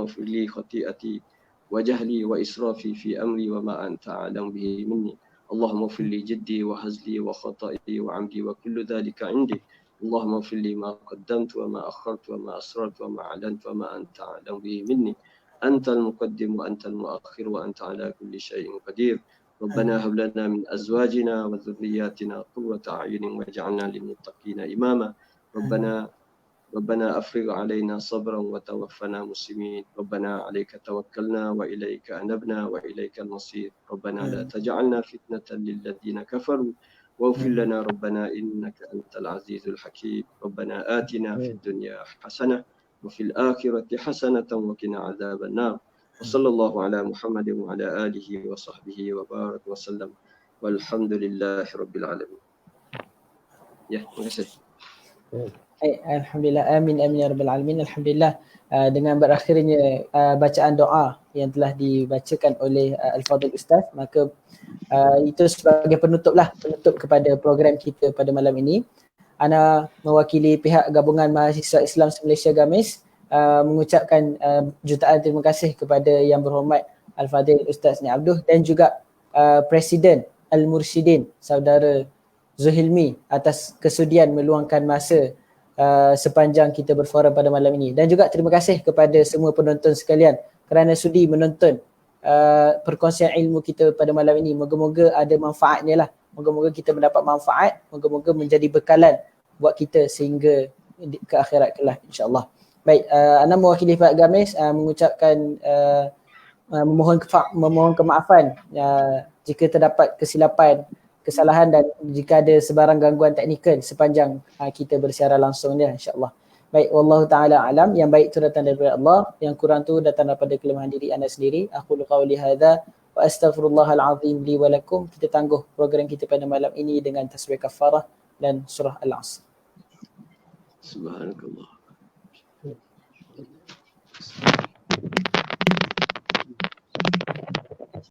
ighfir li khati'ati wa jahli wa israfi fi amri wa ma anta a'lam bihi minni. Allahumma ighfir li jiddi wa hazli wa khata'i wa 'amdi wa kullu dhalika 'indi. Allahumma ighfir li ma qaddamtu wa ma akhartu wa ma asrartu wa ma 'alantu wa ma anta a'lam bihi minni. Antal muqaddim wa antal muakhir wa anta 'ala kulli shay'in qadir. Rabbana hab lana min azwajina wa dhurriyyatina qurrata a'yunin waj'alna lil muttaqina imama. ربنا أفرغ علينا صبرا وتوفنا مسلمين. ربنا عليك توكلنا وإليك أنبنا وإليك المصير. ربنا لا تجعلنا فتنة للذين كفروا واغفر لنا ربنا إنك أنت العزيز الحكيم. ربنا آتنا في الدنيا حسنة وفي الآخرة حسنة وقنا عذاب النار. وصلى الله على محمد وعلى آله وصحبه وبارك وسلم والحمد لله رب العالمين. terima kasih. Alhamdulillah, amin ya rabbal alamin. Alhamdulillah, dengan berakhirnya bacaan doa yang telah dibacakan oleh Al-Fadhil Ustaz, maka itu sebagai penutup kepada program kita pada malam ini. Ana mewakili pihak Gabungan Mahasiswa Islam Malaysia Gamis mengucapkan jutaan terima kasih kepada Yang Berhormat Al-Fadhil Ustaz Ni Abduh dan juga Presiden Al-Mursyidin Saudara Zuhilmi atas kesudian meluangkan masa sepanjang kita berforum pada malam ini. Dan juga terima kasih kepada semua penonton sekalian kerana sudi menonton perkongsian ilmu kita pada malam ini. Moga-moga ada manfaatnya lah. Moga-moga kita mendapat manfaat. Moga-moga menjadi bekalan buat kita sehingga ke akhirat kelak insya-Allah. Baik, Ana mewakili Pak Gamis mengucapkan memohon kemaafan jika terdapat kesilapan, kesalahan dan jika ada sebarang gangguan teknikal sepanjang kita bersiaran langsungnya insya-Allah. Baik, wallahu taala alam. Yang baik itu datang daripada Allah, yang kurang tu datang daripada kelemahan diri anda sendiri. Aku qauli hadza wa astaghfirullahal azim li wa lakum. Kita tangguh program kita pada malam ini dengan tasbih kafarah dan surah Al-Asr. Subhanakallah.